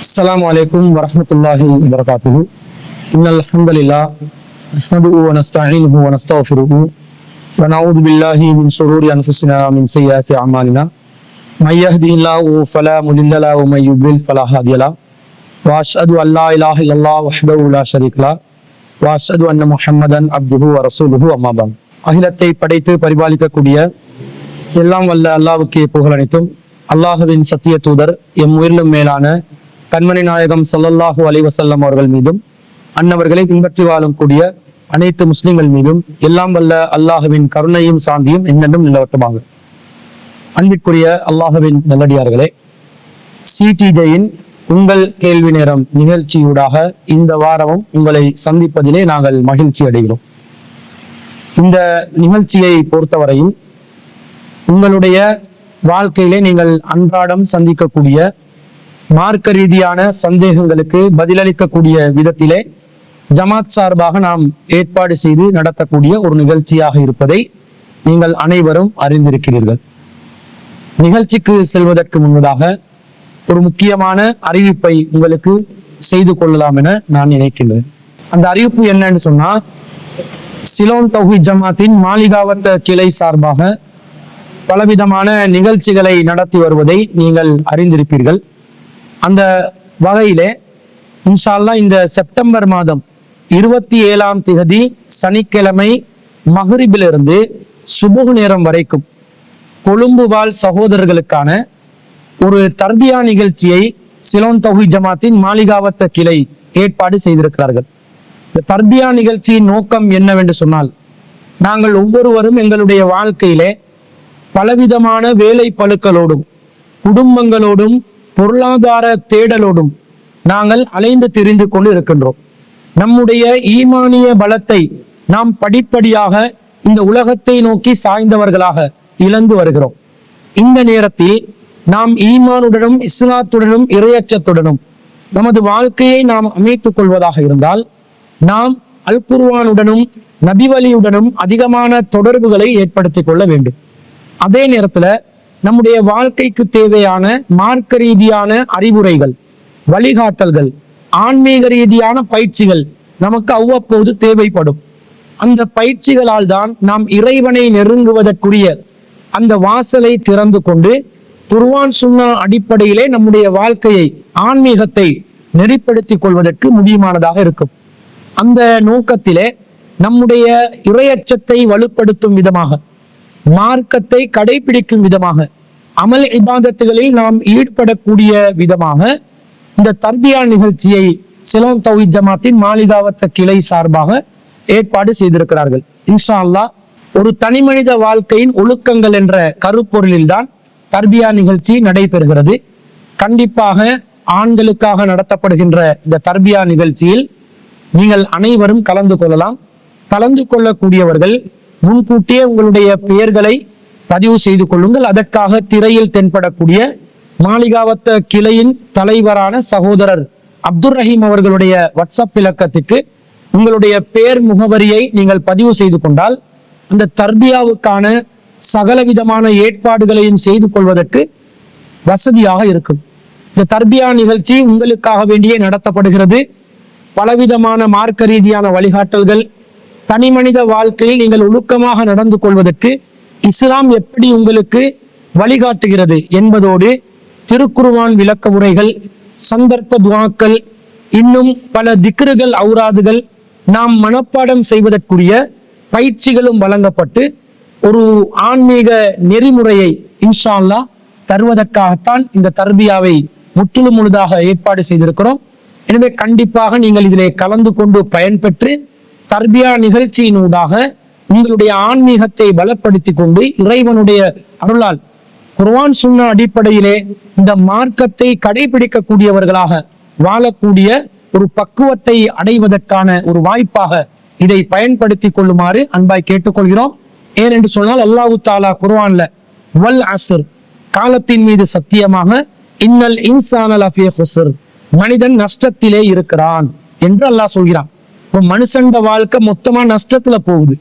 السلام عليكم ورحمة الله وبركاته. إن الحمد لله نحمده ونستعينه ونستغفره ونعوذ بالله من شرور أنفسنا ومن سيئات أعمالنا. من يهده الله فلا مضل له ومن يضلل فلا هادي له. وأشهد أن لا إله إلا الله وحده لا شريك له وأشهد أن محمدا عبده ورسوله أما بعد. அகிலத்தை படைத்து பரிபாலிக்கக்கூடிய எல்லாம் வல்ல அல்லாஹ்வுக்கே புகழ் அனைத்தும். அல்லாஹ்வின் சத்திய தூதர் எம் உயிரிலும் மேலான கண்மணி நாயகம் ஸல்லல்லாஹு அலைஹி வஸல்லம் அவர்கள் மீதும் அன்னவர்களை பின்பற்றி வாழும் கூடிய அனைத்து முஸ்லிம்கள் மீதும் எல்லாம் வல்ல அல்லாஹ்வின் கருணையும் சாந்தியும் என்னென்றும் நிலவட்டமாக. அன்பிற்குரிய அல்லாஹ்வின் நல்லடியார்களே, சிடிஜேயின் உங்கள் கேள்வி நேரம் நிகழ்ச்சியூடாக இந்த வாரமும் உங்களை சந்திப்பதிலே நாங்கள் மகிழ்ச்சி அடைகிறோம். இந்த நிகழ்ச்சியை பொறுத்தவரையில் உங்களுடைய வாழ்க்கையிலே நீங்கள் அன்றாடம் சந்திக்கக்கூடிய மார்க்க ரீதியான சந்தேகங்களுக்கு பதிலளிக்கக்கூடிய விதத்திலே ஜமாத் சார்பாக நாம் ஏற்பாடு செய்து நடத்தக்கூடிய ஒரு நிகழ்ச்சியாக இருப்பதை நீங்கள் அனைவரும் அறிந்திருக்கிறீர்கள். நிகழ்ச்சிக்கு செல்வதற்கு முன்னதாக ஒரு முக்கியமான அறிவிப்பை உங்களுக்கு செய்து கொள்ளலாம் என நான் நினைக்கின்றேன். அந்த அறிவிப்பு என்னன்னு சொன்னா, சிலோன் தௌஹீத் ஜமாத்தின் மாளிகாவத்த கிளை சார்பாக பலவிதமான நிகழ்ச்சிகளை நடத்தி வருவதை நீங்கள் அறிந்திருப்பீர்கள். அந்த வகையிலே இன்ஷா அல்லாஹ் இந்த செப்டம்பர் மாதம் 27ஆம் திகதி சனிக்கிழமை மக்ரிபிலிருந்து சுபுஹ் நேரம் வரைக்கும் கொழும்பு வாழ் சகோதரர்களுக்கான ஒரு தர்பியா நிகழ்ச்சியை சிலோன் தௌஹீத் ஜமாத்தின் மாளிகாவத்த கிளை ஏற்பாடு செய்திருக்கிறார்கள். இந்த தர்பியா நிகழ்ச்சியின் நோக்கம் என்னவென்று சொன்னால், நாங்கள் ஒவ்வொருவரும் எங்களுடைய வாழ்க்கையிலே பலவிதமான வேலை பளுக்களோடும் குடும்பங்களோடும் பொருளாதார தேடலோடும் நாங்கள் அலைந்து திரிந்து கொண்டு இருக்கின்றோம். நம்முடைய ஈமானிய பலத்தை நாம் படிப்படியாக இந்த உலகத்தை நோக்கி சாய்ந்தவர்களாக இழந்து வருகிறோம். இந்த நேரத்தில் நாம் ஈமானுடனும் இஸ்லாத்துடனும் இறையச்சத்துடனும் நமது வாழ்க்கையை நாம் அமைத்துக் கொள்வதாக இருந்தால் நாம் அல் குர்ஆனுடனும் நபிவழியுடனும் அதிகமான தொடர்புகளை ஏற்படுத்திக் கொள்ள வேண்டும். அதே நேரத்துல நம்முடைய வாழ்க்கைக்கு தேவையான மார்க்க ரீதியான அறிவுரைகள், வழிகாட்டல்கள், ஆன்மீக ரீதியான பயிற்சிகள் நமக்கு அவ்வப்போது தேவைப்படும். அந்த பயிற்சிகளால் தான் நாம் இறைவனை நெருங்குவதற்குரிய அந்த வாசலை திறந்து கொண்டு குர்ஆன் சுன்னா அடிப்படையிலே நம்முடைய வாழ்க்கையை ஆன்மீகத்தை நெறிப்படுத்திக் கொள்வதற்கு முடியுமானதாக இருக்கும். அந்த நோக்கத்திலே நம்முடைய இறையச்சத்தை வலுப்படுத்தும் விதமாக, மார்க்கத்தை கடைபிடிக்கும் விதமாக, அமல் இபாதத்துகளில் நாம் ஈடுபடக்கூடிய விதமாக இந்த தர்பியா நிகழ்ச்சியை சிலோன் தௌஹீத் ஜமாத்தின் மாளிகாவத்த கிளை சார்பாக ஏற்பாடு செய்திருக்கிறார்கள். இன்ஷா அல்லாஹ் ஒரு தனி மனித வாழ்க்கையின் ஒழுக்கங்கள் என்ற கருப்பொருளில் தான் தர்பியா நிகழ்ச்சி நடைபெறுகிறது. கண்டிப்பாக ஆண்களுக்காக நடத்தப்படுகின்ற இந்த தர்பியா நிகழ்ச்சியில் நீங்கள் அனைவரும் கலந்து கொள்ளலாம். கலந்து கொள்ளக்கூடியவர்கள் முன்கூட்டியே உங்களுடைய பெயர்களை பதிவு செய்து கொள்ளுங்கள். அதற்காக திரையில் தென்படக்கூடிய மாளிகாவத்த கிளையின் தலைவரான சகோதரர் அப்துல் ரஹீம் அவர்களுடைய வாட்ஸ்அப் இலக்கத்திற்கு உங்களுடைய பெயர் முகவரியை நீங்கள் பதிவு செய்து கொண்டால் அந்த தர்பியாவுக்கான சகலவிதமான ஏற்பாடுகளையும் செய்து கொள்வதற்கு வசதியாக இருக்கும். இந்த தர்பியா நிகழ்ச்சி உங்களுக்காக வேண்டியே நடத்தப்படுகிறது. பலவிதமான மார்க்க ரீதியான வழிகாட்டல்கள், தனி மனித வாழ்க்கையில் நீங்கள் ஒழுக்கமாக நடந்து கொள்வதற்கு இஸ்லாம் எப்படி உங்களுக்கு வழிகாட்டுகிறது என்பதோடு திருக்குர்ஆன் விளக்க உரைகள், சந்தர்ப்ப துஆக்கள், இன்னும் பல திக்ருகள், ஔராதுகள் நாம் மனப்பாடம் செய்வதற்குரிய பயிற்சிகளும் வழங்கப்பட்டு ஒரு ஆன்மீக நெறிமுறையை இன்ஷா அல்லாஹ் தருவதற்காகத்தான் இந்த தர்பியாவை முற்றிலும் முழுதாக ஏற்பாடு செய்திருக்கிறோம். எனவே கண்டிப்பாக நீங்கள் இதிலே கலந்து கொண்டு பயன்பெற்று தர்பியா நிகழ்ச்சியினூடாக உங்களுடைய ஆன்மீகத்தை பலப்படுத்தி கொண்டு இறைவனுடைய அருளால் குர்ஆன் சுன்னா அடிப்படையிலே இந்த மார்க்கத்தை கடைபிடிக்கக்கூடியவர்களாக வாழக்கூடிய ஒரு பக்குவத்தை அடைவதற்கான ஒரு வாய்ப்பாக இதை பயன்படுத்தி கொள்ளுமாறு அன்பாய் கேட்டுக்கொள்கிறோம். ஏனென்று சொன்னால் அல்லாஹு தாலா குர்ஆன்ல வல் அஸ்ர், காலத்தின் மீது சத்தியமாக, இன்னல் இன்சான லஃபீ குஸ்ர், மனிதன் நஷ்டத்திலே இருக்கிறான் என்று அல்லாஹ் சொல்கிறான். இப்போ மனுஷண்ட வாழ்க்கை மொத்தமா நஷ்டத்துல போகுது.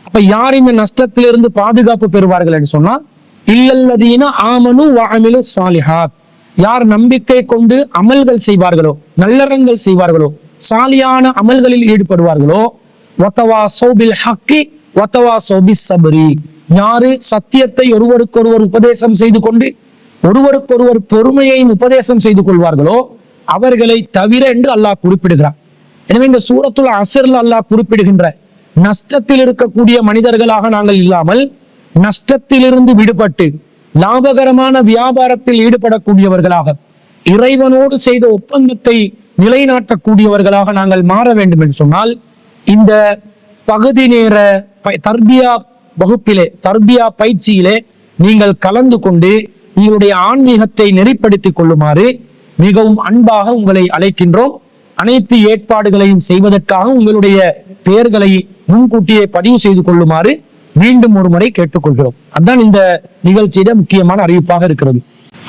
அப்ப யார் இந்த நஷ்டத்திலிருந்து பாதுகாப்பு பெறுவார்கள் என்று சொன்னா, இல்லல்லதீன ஆமனு வஅமிலு ஸாலிஹாத், யார் நம்பிக்கை கொண்டு அமல்கள் செய்வார்களோ, நல்லறங்கள் செய்வார்களோ, சாலியான அமல்களில் ஈடுபடுவார்களோ, வத்தவாஸௌ பில் ஹக்கி வத்தவாஸௌ பிஸ் ஸப்ரி, யாரு சத்தியத்தை ஒருவருக்கொருவர் உபதேசம் செய்து கொண்டு ஒருவருக்கொருவர் பொறுமையையும் உபதேசம் செய்து கொள்வார்களோ அவர்களை தவிர என்று அல்லாஹ் குறிப்பிடுகிறார். எனவே இந்த சூரத்துல் அஸ்ர்ல அல்லாஹ் குறிப்பிடுகின்ற நஷ்டத்தில் இருக்கக்கூடிய மனிதர்களாக நாங்கள் இல்லாமல் நஷ்டத்திலிருந்து விடுபட்டு லாபகரமான வியாபாரத்தில் ஈடுபடக்கூடியவர்களாக, இறைவனோடு செய்த ஒப்பந்தத்தை நிலைநாட்டக்கூடியவர்களாக நாங்கள் மாற வேண்டும் என்று சொன்னால், இந்த பகுதி நேர தர்பியா வகுப்பிலே, தர்பியா பயிற்சியிலே நீங்கள் கலந்து கொண்டு உங்களுடைய ஆன்மீகத்தை நெறிப்படுத்திக் கொள்ளுமாறு மிகவும் அன்பாக உங்களை அழைக்கின்றோம். அனைத்து ஏற்பாடுகளையும் செய்வதற்காக உங்களுடைய பெயர்களை முன்கூட்டியே பதிவு செய்து கொள்ளுமாறு மீண்டும் ஒரு முறை கேட்டுக்கொள்கிறோம். அதுதான் இந்த நிகழ்ச்சியிட முக்கியமான அறிவிப்பாக இருக்கிறது.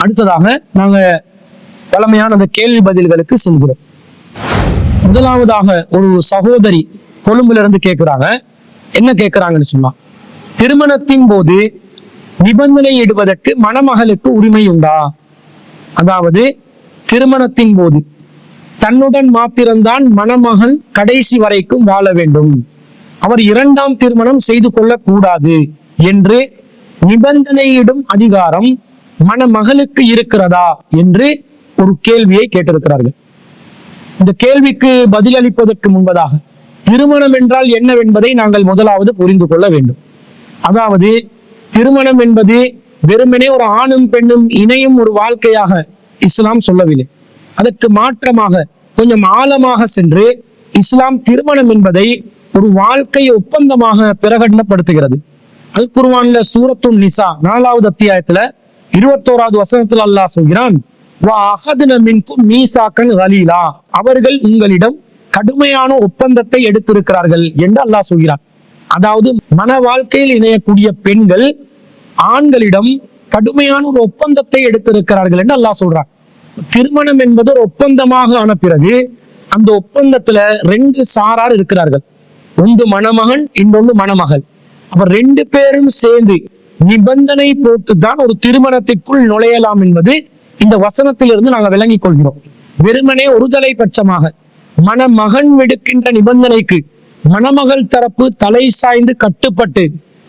அடுத்ததாக நாங்க பழமையான அந்த கேள்வி பதில்களுக்கு செல்கிறோம். முதலாவதாக ஒரு சகோதரி கொழும்புல இருந்து கேட்கிறாங்க. என்ன கேட்கிறாங்கன்னு சொன்னா, திருமணத்தின் போது நிபந்தனை இடுவதற்கு மணமகளுக்கு உரிமை உண்டா? அதாவது திருமணத்தின் போது தன்னுடன் மாத்திரம்தான் மணமகன் கடைசி வரைக்கும் வாழ வேண்டும், அவர் இரண்டாம் திருமணம் செய்து கொள்ளக் கூடாது என்று நிபந்தனையிடும் அதிகாரம் மணமகளுக்கு இருக்கிறதா என்று ஒரு கேள்வியை கேட்டிருக்கிறார்கள். இந்த கேள்விக்கு பதிலளிப்பதற்கு முன்பதாக திருமணம் என்றால் என்னவென்பதை நாங்கள் முதலாவது புரிந்து கொள்ள வேண்டும். அதாவது திருமணம் என்பது வெறுமனே ஒரு ஆணும் பெண்ணும் இணையும் ஒரு வாழ்க்கையாக இஸ்லாம் சொல்லவில்லை. அதற்கு மாற்றமாக கொஞ்சம் ஆழமாக சென்று இஸ்லாம் திருமணம் என்பதை ஒரு வாழ்க்கை ஒப்பந்தமாக பிரகடனப்படுத்துகிறது. அல் குர்ஆன்ல சூரத்துன் நிசா 4வது அத்தியாயத்துல 21வது வசனத்தில் அல்லாஹ் சொல்கிறான், அவர்கள் உங்களிடம் கடுமையான ஒப்பந்தத்தை எடுத்திருக்கிறார்கள் என்று அல்லாஹ் சொல்கிறான். அதாவது மன வாழ்க்கையில் இணையக்கூடிய பெண்கள் ஆண்களிடம் கடுமையான ஒரு ஒப்பந்தத்தை எடுத்திருக்கிறார்கள் என்று அல்லாஹ் சொல்றான். திருமணம் என்பது ஒரு ஒப்பந்தமாக ஆன பிறகு அந்த ஒப்பந்தத்துல 2 சாரார் இருக்கிறார்கள். ஒன்று மணமகன், இன்னொன்று மணமகள். அவர் 2 பேரும் சேர்ந்து நிபந்தனை போட்டுதான் ஒரு திருமணத்திற்குள் நுழையலாம் என்பது இந்த வசனத்திலிருந்து நாங்கள் விளங்கிக் கொள்கிறோம். வெறுமனே ஒருதலை பட்சமாக மணமகன் விடுக்கின்ற நிபந்தனைக்கு மணமகள் தரப்பு தலை சாய்ந்து கட்டுப்பட்டு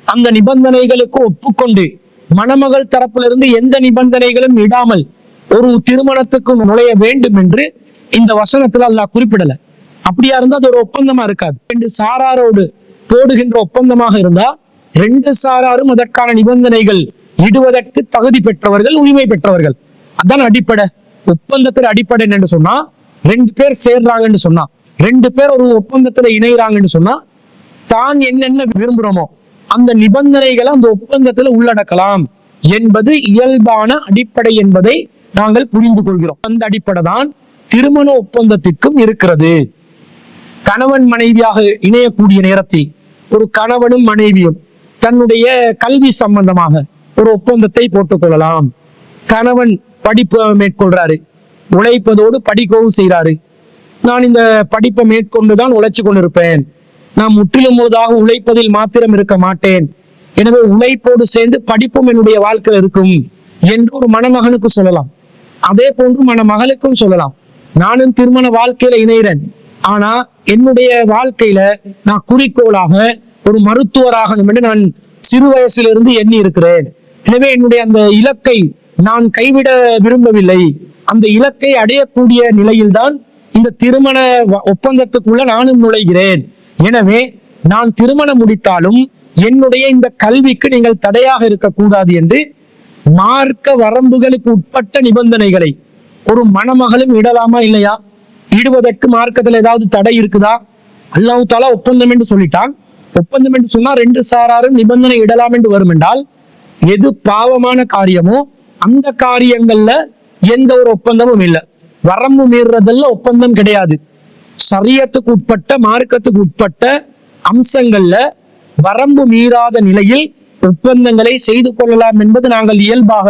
அந்த நிபந்தனைகளுக்கு ஒப்புக்கொண்டு மணமகள் தரப்பிலிருந்து எந்த நிபந்தனைகளும் இடாமல் ஒரு திருமணத்துக்கு நுழைய வேண்டும் என்று இந்த வசனத்துல அல்லாஹ் குறிப்பிடல. அப்படியா இருந்தா அது ஒரு ஒப்பந்தமா இருக்காது. 2 சாராரோடு போடுகின்ற ஒப்பந்தமாக இருந்தா 2 சாராரும் அதற்கான நிபந்தனைகள் இடுவதற்கு தகுதி பெற்றவர்கள், உரிமை பெற்றவர்கள். அதான் அடிப்படை. ஒப்பந்தத்துல அடிப்படை என்று சொன்னா 2 பேர் சேர்றாங்கன்னு சொன்னா, 2 பேர் ஒரு ஒப்பந்தத்துல இணைகிறாங்கன்னு சொன்னா, தான் என்னென்ன விரும்புறோமோ அந்த நிபந்தனைகளை அந்த ஒப்பந்தத்துல உள்ளடக்கலாம் என்பது இயல்பான அடிப்படை என்பதை நாங்கள் புரிந்து கொள்கிறோம். அந்த அடிப்படை தான் திருமண ஒப்பந்தத்திற்கும் இருக்கிறது. கணவன் மனைவியாக இணையக்கூடிய நேரத்தில் ஒரு கணவனும் மனைவியும் தன்னுடைய கல்வி சம்பந்தமாக ஒரு ஒப்பந்தத்தை போட்டுக் கொள்ளலாம். கணவன் படிப்பு மேற்கொள்றாரு, உழைப்பதோடு படிக்கவும் செய்யறாரு. நான் இந்த படிப்பை மேற்கொண்டுதான் உழைச்சு கொண்டிருப்பேன், நான் முற்றிலும் முழுதாக உழைப்பதில் மாத்திரம் இருக்க மாட்டேன், எனவே உழைப்போடு சேர்ந்து படிப்பும் என்னுடைய வாழ்க்கையில் இருக்கும் என்று ஒரு மணமகனுக்கு சொல்லலாம். அதே போன்று மணமகளுக்கும் சொல்லலாம், நானும் திருமண வாழ்க்கையில இணைகிறேன், ஆனா என்னுடைய வாழ்க்கையில நான் குறிக்கோளாக ஒரு மருத்துவராகணும் என்று நான் சிறு வயசிலிருந்து எண்ணி இருக்கிறேன். எனவே என்னுடைய அந்த இலக்கை நான் கைவிட விரும்பவில்லை. அந்த இலக்கை அடையக்கூடிய நிலையில்தான் இந்த திருமண ஒப்பந்தத்துக்குள்ள நானும் நுழைகிறேன். எனவே நான் திருமணம் முடித்தாலும் என்னுடைய இந்த கல்விக்கு நீங்கள் தடையாக இருக்கக்கூடாது என்று மார்க்க வரம்புகளுக்கு உட்பட்ட நிபந்தனைகளை ஒரு மணமகளும் இடலாமா இல்லையா? ஈடுவதற்கு மார்க்கத்தில் ஏதாவது தடை இருக்குதா? அல்லாஹ் தஆலா ஒப்பந்தம் என்று சொல்லிட்டான். ஒப்பந்தம் என்று சொன்னா 2 சாராரும் நிபந்தனை இடலாம் என்று வரும் என்றால், எது பாவமான காரியமோ அந்த காரியங்கள்ல எந்த ஒரு ஒப்பந்தமும் இல்லை. வரம்பு மீறுறதெல்லாம் ஒப்பந்தம் கிடையாது. ஷரியத்துக்கு உட்பட்ட, மார்க்கத்துக்கு உட்பட்ட அம்சங்கள்ல வரம்பு மீறாத நிலையில் ஒப்பந்தங்களை செய்து கொள்ளலாம் என்பது நாங்கள் இயல்பாக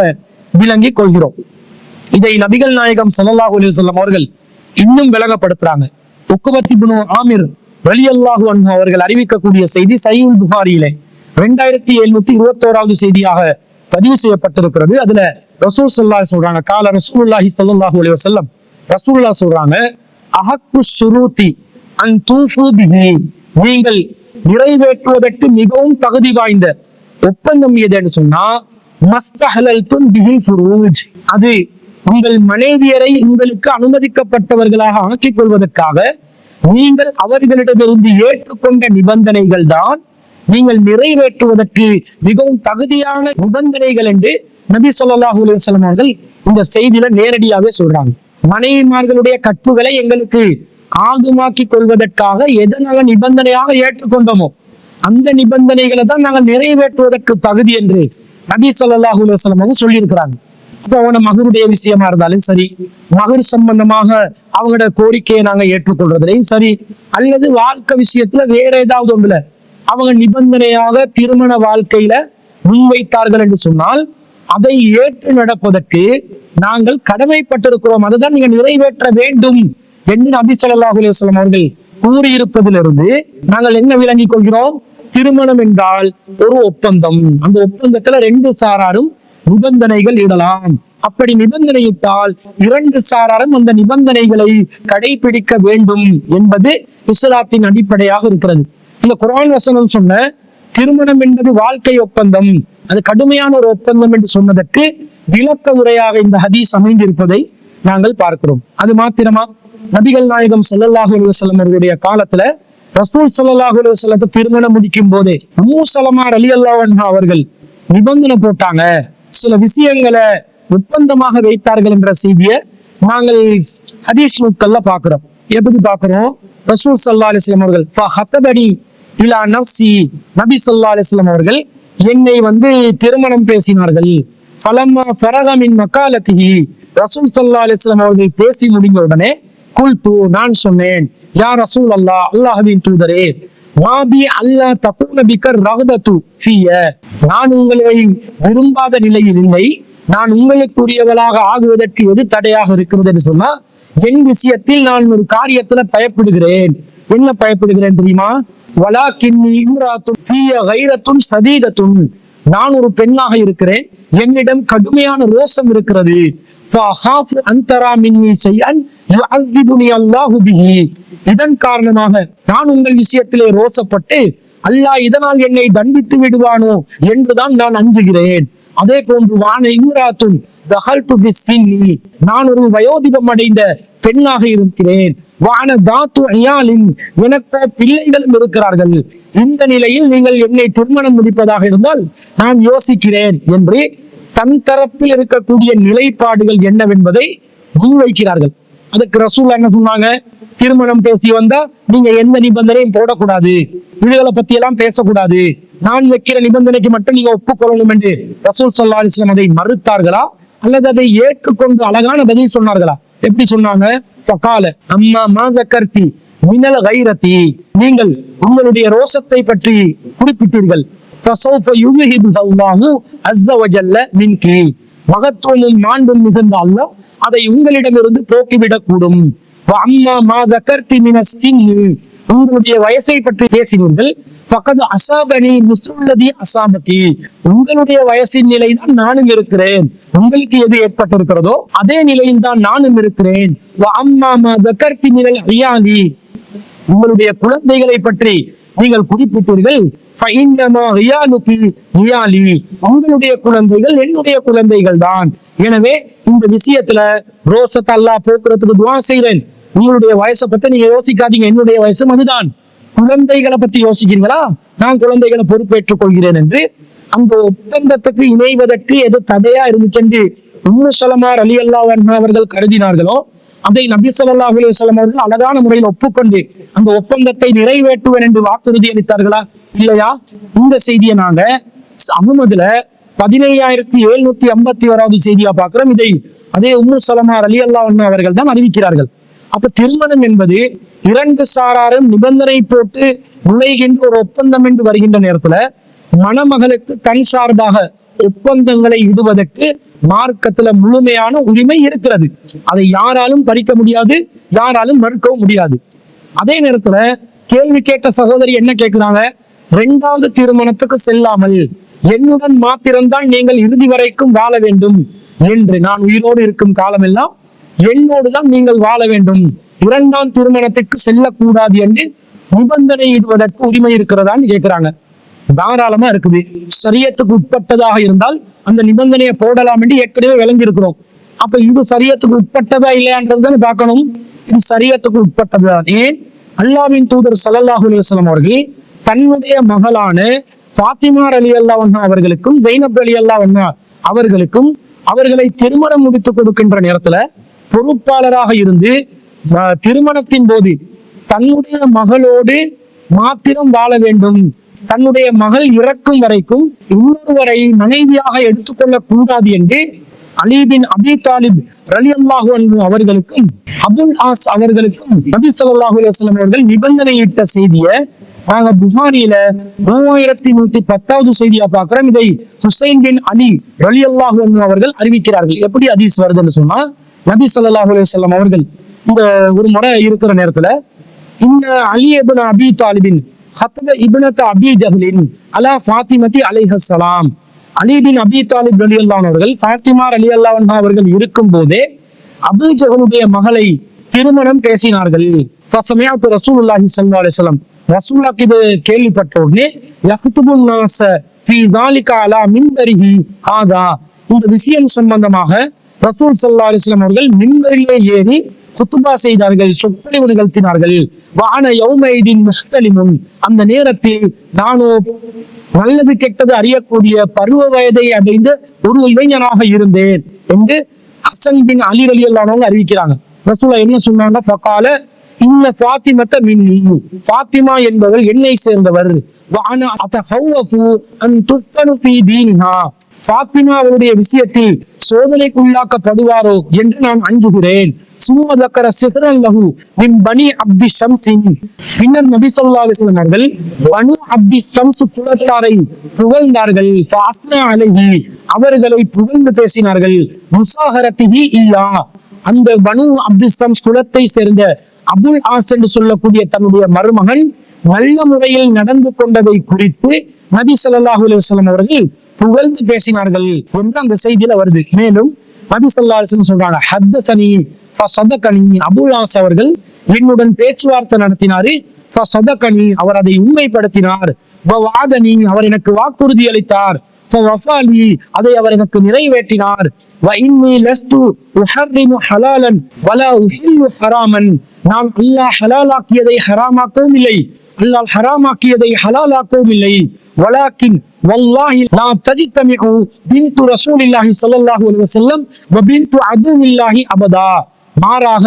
விளங்கிக் கொள்கிறோம். இதை நபிகள் நாயகம் ஸல்லல்லாஹு அலைஹி வஸல்லம் அவர்கள் இன்னும் விளங்கப்படுத்துறாங்க. உக்பத் இப்னு ஆமிர் ரலியல்லாஹு அன்ஹு அவர்கள் அறிவிக்கக்கூடிய செய்தி சஹீஹுல் புகாரியிலே 2721வது செய்தியாக பதிவு செய்யப்பட்டிருக்கிறது. அதுல ரசூல் ஸல்லல்லாஹு சொல்றாங்க, கால ரசூலுல்லாஹி ஸல்லல்லாஹு அலைஹி வஸல்லம், ரசூலுல்லாஹ் சொல்றாங்க, அஹக்கு ஷுரூதி அன் தூஃபு பிஹி, நீங்கள் நிறைவேற்றுவதற்கு மிகவும் தகுதி வாய்ந்த ஒப்பந்தம் எதுன்னு சொன்னா மஸ்தஹலல்தும் பிஹில் ஃபுரூஜ், அது உங்கள் மனைவியரை உங்களுக்கு அனுமதிக்கப்பட்டவர்களாக ஆக்கிக் கொள்வதற்காக நீங்கள் அவர்களிடமிருந்து ஏற்றுக்கொண்ட நிபந்தனைகள் தான் நீங்கள் நிறைவேற்றுவதற்கு மிகவும் தகுதியான நிபந்தனைகள் என்று நபி ஸல்லல்லாஹு அலைஹி வஸல்லம் அவர்கள் இந்த செய்தியில நேரடியாவே சொல்றாங்க. மனைவிமார்களுடைய கற்புகளை எங்களுக்கு ஆகுமாக்கி கொள்வதற்காக எதனால நிபந்தனையாக ஏற்றுக்கொண்டோமோ அந்த நிபந்தனைகளை தான் நாங்கள் நிறைவேற்றுவதற்கு தகுதி என்று நபி ஸல்லல்லாஹு அலைஹி வஸல்லம் அவங்க சொல்லியிருக்கிறாங்க. அப்போ அவங்க மகருடைய விஷயமா இருந்தாலும் சரி, மகர் சம்பந்தமாக அவங்களோட கோரிக்கையை நாங்க ஏற்றுக்கொள்றதுலையும் சரி, அல்லது வாழ்க்கை விஷயத்துல வேற ஏதாவது ஒன்றுல அவங்க நிபந்தனையாக திருமண வாழ்க்கையில முன்வைத்தார்கள் என்று சொன்னால் அதை ஏற்று நடப்பதற்கு நாங்கள் கடமைப்பட்டிருக்கிறோம், அதுதான் நீங்க நிறைவேற்ற வேண்டும் என்று நபி ஸல்லல்லாஹு அலைஹி வஸல்லம் அவர்கள் கூறியிருப்பதிலிருந்து நாங்கள் என்ன விளங்கிக் கொள்கிறோம்? திருமணம் என்றால் ஒரு ஒப்பந்தம், அந்த ஒப்பந்தத்துல ரெண்டு சாராரும் நிபந்தனைகள் இடலாம். அப்படி நிபந்தனையிட்டால் இரண்டு சாராரும் அந்த நிபந்தனைகளை கடைபிடிக்க வேண்டும் என்பது இஸ்லாத்தின் அடிப்படையாக இருக்கிறது. இந்த குர்ஆன் வசனம் சொன்ன திருமணம் என்பது வாழ்க்கை ஒப்பந்தம், அது கடுமையான ஒரு ஒப்பந்தம் என்று சொன்னதற்கு விளக்க உரையாக இந்த ஹதீஸ் அமைந்திருப்பதை நாங்கள் பார்க்கிறோம். அது மாத்திரமா, நபிகள் நாயகம் ஸல்லல்லாஹு அலைஹி வஸல்லம் அவர்களுடைய காலத்துல ரசூல் ஸல்லல்லாஹு அலைஹி வஸல்லத்தை திருமணம் முடிக்கும் போதே உம்மு ஸலமா ரலியல்லாஹு அன்ஹா அவர்கள் நிபந்தனை போட்டாங்க, சில விஷயங்களை ஒப்பந்தமாக வைத்தார்கள் என்ற செய்தியை நாங்கள் ஹதீஸ் நூல்கள்ல பார்க்கிறோம். எப்படி பார்க்கிறோம்? ரசூல் ஸல்லல்லாஹு அலைஹி வஸல்லம் அவர்கள் ஃபஹதபனி இலா நஃப்ஸி, நபி ஸல்லல்லாஹு அலைஹி வஸல்லம் அவர்கள் என்னை திருமணம் பேசினார்கள். ஃபலம்மா ஃபரக மின் மகாலத்திஹி, ரசூல் ஸல்லல்லாஹு அலைஹி வஸல்லம் அவர்கள் பேசி முடிந்த உடனே குல்து, நான் சொன்னேன், யா ரசூல் அல்லாஹ், அல்லாஹ்வின் தூதரே, வாபி அல்லாஹ் தகூன பிக ரஹ்பத்து ஃபிய, நான் உங்களை விரும்பாத நிலையில் இல்லை, நான் உங்களுக்குரியவளாக ஆகுவதற்கு எது தடையாக இருக்கிறது என்று சொன்னா என் விஷயத்தில் நான் ஒரு காரியத்துல பயப்படுகிறேன். என்ன பயப்படுகிறேன் தெரியுமா? வலாக்கின்னி இம்ராத்துன் ஃபிய கைரத்துன் சதீதத்துன், நான் ஒரு பெண்ணாக இருக்கிறேன், என்னிடம் கடுமையான ரோசம் இருக்கிறது. ஃபஅகாஃபு அன் தரா மின்னி ஷைஅன் யுஅذிபுனி அல்லாஹு பிஹி, இதன் காரணமாக நான் உங்கள் விஷயத்திலே ரோசப்பட்டு அல்லாஹ் இதனால் என்னை தண்டித்து விடுவானோ என்றுதான் நான் அஞ்சுகிறேன். அதே போன்று வான இம்ராத்துன் தஹல்து பிஸ்ஸின்னி, நான் ஒரு வயோதிபம் அடைந்த பெண்ணாக இருக்கிறேன். வான தாத்து அயாலின், எனக்கோ பிள்ளைகளும் இருக்கிறார்கள். இந்த நிலையில் நீங்கள் என்னை திருமணம் முடிப்பதாக இருந்தால் நான் யோசிக்கிறேன் என்று தன் தரப்பில் இருக்கக்கூடிய நிலைப்பாடுகள் என்னவென்பதை முன்வைக்கிறார்கள். அதுக்கு ரசூல் என்ன சொன்னாங்க? திருமணம் பேசி வந்தா நீங்க எந்த நிபந்தனையும் போடக்கூடாது, இதுகளை பத்தி எல்லாம் பேசக்கூடாது, நான் வைக்கிற நிபந்தனைக்கு மட்டும் நீங்க ஒப்புக்கொள்ளணும் என்று ரசூல் ஸல்லல்லாஹு அலைஹி வஸல்லம் அதை மறுத்தார்களா அல்லது அதை ஏற்றுக்கொண்டு அழகான பதில் சொன்னார்களா? எப்படி சொன்னாங்க? ஃபகால அம்மா மா ஸக்கர்தி மினல் கைரதி, நீங்கள் உங்களுடைய ரோசத்தை பற்றி குறிப்பிட்டீர்கள். ஃபஸௌஃப யுஹிது அல்லாஹு அஸ்ஸ வஜல்ல மின்கி, மகத்துவமும் மாண்பும் மிகுந்த அல்லாஹ் அதை உங்களிடமிருந்து போக்கிவிடக் கூடும். அம்மா மா ஸக்கர்தி மினஸ் சின்னி, உங்களுடைய வயசை பற்றி பேசினீர்கள். ஃபகத் அஸாபனி மிஸ்லுல்லதி அஸாபகி, உங்களுடைய வயசின் நிலைதான் நானும் இருக்கிறேன், உங்களுக்கு எது ஏற்பட்டிருக்கிறதோ அதே நிலையில் தான் நானும் இருக்கிறேன். அம்மா மா ஸக்கர்தி மினல் அயாலி, உங்களுடைய குழந்தைகளை பற்றி நீங்கள் குறிப்பிட்டீர்கள். ஃபஇன்னமா ரியாலுகி ரியாலி, உங்களுடைய குழந்தைகள் என்னுடைய குழந்தைகள் தான். எனவே இந்த விஷயத்துல ரோசத்தை அல்லாஹ் போக்குறதுக்கு துஆ செய்றேன். உங்களுடைய வயசை பத்தி நீங்க யோசிக்காதீங்க, என்னுடைய வயசும் அதுதான். குழந்தைகளை பத்தி யோசிக்கிறீங்களா? நான் குழந்தைகளை பொறுப்பேற்றுக் கொள்கிறேன் என்று அந்த ஒப்பந்தத்துக்கு இணைவதற்கு எது தடையா இருந்துச்சு என்று உம்மு ஸலமா ரலியல்லாஹு அன்ஹா அவர்கள் கருதினார்களோ அதை நபி ஸல்லல்லாஹு அலைஹி வஸல்லம் அவர்கள் அழகான முறையில் ஒப்புக்கொண்டு அந்த ஒப்பந்தத்தை நிறைவேற்றுவேன் என்று வாக்குறுதி அளித்தார்களா? இல்லையா? இந்த செய்தியை நாங்க அஹ்மதுல 15751வது செய்தியா பார்க்கிறோம். இதை அதே உம்மு ஸலமா ரலியல்லாஹு அன்ஹா அவர்கள் தான் அறிவிக்கிறார்கள். அப்ப திருமணம் என்பது இரண்டு சாராரும் நிபந்தனை போட்டு நுழைகின்ற ஒரு ஒப்பந்தம் என்று வருகின்ற நேரத்துல மணமகளுக்கு தன் சார்பாக ஒப்பந்தங்களை இடுவதற்கு மார்க்கத்துல முழுமையான உரிமை இருக்கிறது. அதை யாராலும் பறிக்க முடியாது, யாராலும் மறுக்கவும் முடியாது. அதே நேரத்துல கேள்வி கேட்ட சகோதரி என்ன கேட்கிறாங்க? இரண்டாவது திருமணத்துக்கு செல்லாமல் என்னுடன் மாத்திரம்தான் நீங்கள் இறுதி வரைக்கும் வாழ வேண்டும், என்று, நான் உயிரோடு இருக்கும் காலமெல்லாம் என்னோடுதான் நீங்கள் வாழ வேண்டும், இரண்டாம் திருமணத்திற்கு செல்லக்கூடாது என்று நிபந்தனையிடுவதற்கு உரிமை இருக்கிறதான்னு கேட்கிறாங்க. தாராளமா இருக்குது. சரியத்துக்கு உட்பட்டதாக இருந்தால் அந்த நிபந்தனையை போடலாம் என்று ஏற்கனவே விளங்கி இருக்கிறோம். அப்ப இது சரியத்துக்கு உட்பட்டதா இல்லையான்றதுதான் பார்க்கணும். இது சரியத்துக்கு உட்பட்டதுதான். ஏன்? அல்லாஹ்வின் தூதர் ஸல்லல்லாஹு அலைஹி வஸல்லம் அவர்கள் தன்னுடைய மகளான ஃபாத்திமா ரலியல்லாஹு அன்ஹா அவர்களுக்கும் ஜைனப் ரலியல்லாஹு அன்ஹா அவர்களுக்கும் அவர்களை திருமணம் முடித்துக் கொடுக்கின்ற நேரத்துல பொறுப்பாளராக இருந்து திருமணத்தின் போது தன்னுடைய மகளோடு மாத்திரம் வாழ வேண்டும், தன்னுடைய மகள் இறக்கும் வரைக்கும் இன்னொருவரை மனைவியாக எடுத்துக்கொள்ளக் கூடாது என்று அலி பின் அபி தாலிப் ரலியல்லாஹு அன்ஹு அவர்களுக்கும் அபுல் ஆஸ் அவர்களுக்கும் நபி ஸல்லல்லாஹு அலைஹி வஸல்லம் அவர்கள் நிபந்தனையிட்ட செய்தியை நாங்க புகாரியில 3110வது செய்தியா பார்க்கிறோம். இதை ஹுசைன் பின் அலி ரலியல்லாஹு அன்ஹு அவர்கள் அறிவிக்கிறார்கள். எப்படி ஹதீஸ் வருதுன்னு சொன்னா, நபி ஸல்லல்லாஹு அலைஹி வஸல்லம் அவர்கள் இந்த ஒரு முறை இருக்கிற நேரத்துல இந்த அலி இப்னு அபி தாலிபின் ஹத்ப இப்னத அபி ஜஹ்லின் அலா ஃபாத்திமதி அலைஹிஸ்ஸலாம், அலி பின் அபி தாலிப் ரலியல்லாஹு அன்ஹு அவர்கள் ஃபாத்திமா ரலியல்லாஹு அன்ஹா அவர்கள் இருக்கும் போதே அபூ ஜஹலுடைய மகளை திருமணம் பேசினார்கள். ஃபஸமிஅத்து ரசூலுல்லாஹி ஸல்லல்லாஹு அலைஹி வஸல்லம், ரசூலுல்லாஹ் இது கேள்விப்பட்ட உடனே யக்துபுன் நாஸ ஃபீ ஸாலிக அலா மின்பரிஹி ஹாதா, இந்த விஷயம் சம்பந்தமாக ரசூல் ஸல்லல்லாஹு அலைஹி வஸல்லம் அவர்கள் மின்பரிலே ஏறி குத்துபா செய்தார்கள், சொற்பொழிவு நிகழ்த்தினார்கள். வான யௌமைதின் முஹ்தலிமுன், அந்த நேரத்தில் நானோ நல்லது கெட்டது அறியக்கூடிய பருவ வயதை அடைந்த ஒரு இளைஞனாக இருந்தேன் என்று ஹசன் பின் அலி ரலியல்லாஹு அன்ஹு அறிவிக்கிறாங்க. ரசூலுல்லாஹ் என்ன சொன்னாங்க? ஃபகால இன்ன ஃபாத்திமத மின்னி, ஃபாத்திமா என்பவர் என்னை சேர்ந்தவர். வான அதஹவ்வஃபு அன் துஃப்தனு ஃபீ தீனிஹா, ஃபாத்திமா அவருடைய விஷயத்தில் சோதனைக்குள்ளாக்கப்படுவாரோ என்று நான் அஞ்சுகிறேன். சும்மதக்கர சிஹ்ரன் லஹு மின் பனி அப்தி ஷம்ஸின், பின்னர் நபி ஸல்லல்லாஹு அலைஹி வஸல்லம் அவர்கள் பனு அப்தி ஷம்ஸ் குலத்தாரை புகழ்ந்தார்கள். ஃபஅஸ்னா அலைஹி, அவர்களை புகழ்ந்து பேசினார்கள். முஸாஹரத்திஹி இய்யா, அந்த பனு அப்தி ஷம்ஸ் குலத்தை சேர்ந்த அபுல் ஆஸ் என்று சொல்லக்கூடிய தன்னுடைய மருமகன் நல்ல முறையில் நடந்து கொண்டதை குறித்து நபி ஸல்லல்லாஹு அலைஹி வஸல்லம் அவர்கள் புகழ்ந்து பேசினார்கள் என்று அந்த செய்தியில வருது. மேலும் நபி ஸல்லல்லாஹு அலைஹி வஸல்லம் சொல்றாங்க, ஹத்தஸனி ஃபஸதகனி, அபுல் ஆஸ் அவர்கள் என்னுடன் பேச்சுவார்த்தை நடத்தினாரு. ஃபஸதகனி, அவர் அதை உண்மைப்படுத்தினார். வவஅதனி, அவர் எனக்கு வாக்குறுதி அளித்தார். ஃபவஃபாலி, அதை அவர் எனக்கு நிறைவேற்றினார். வஇன்னி லஸ்து உஹர்ரிமு ஹலாலன் வலா உஹில்லு ஹராமன், நான் அல்லாஹ் ஹலாலாக்கியதை ஹராமாக்கவும் இல்லை, அல்லாஹ் ஹராமாக்கியதை ஹலாலாக்கவும் இல்லை. வலாக்கின் வல்லாஹி லா தஜ்தமிஉ பின்து ரசூலில்லாஹி ஸல்லல்லாஹு அலைஹி வஸல்லம் வ பின்து அதுவில்லாஹி அபதா, மாறாக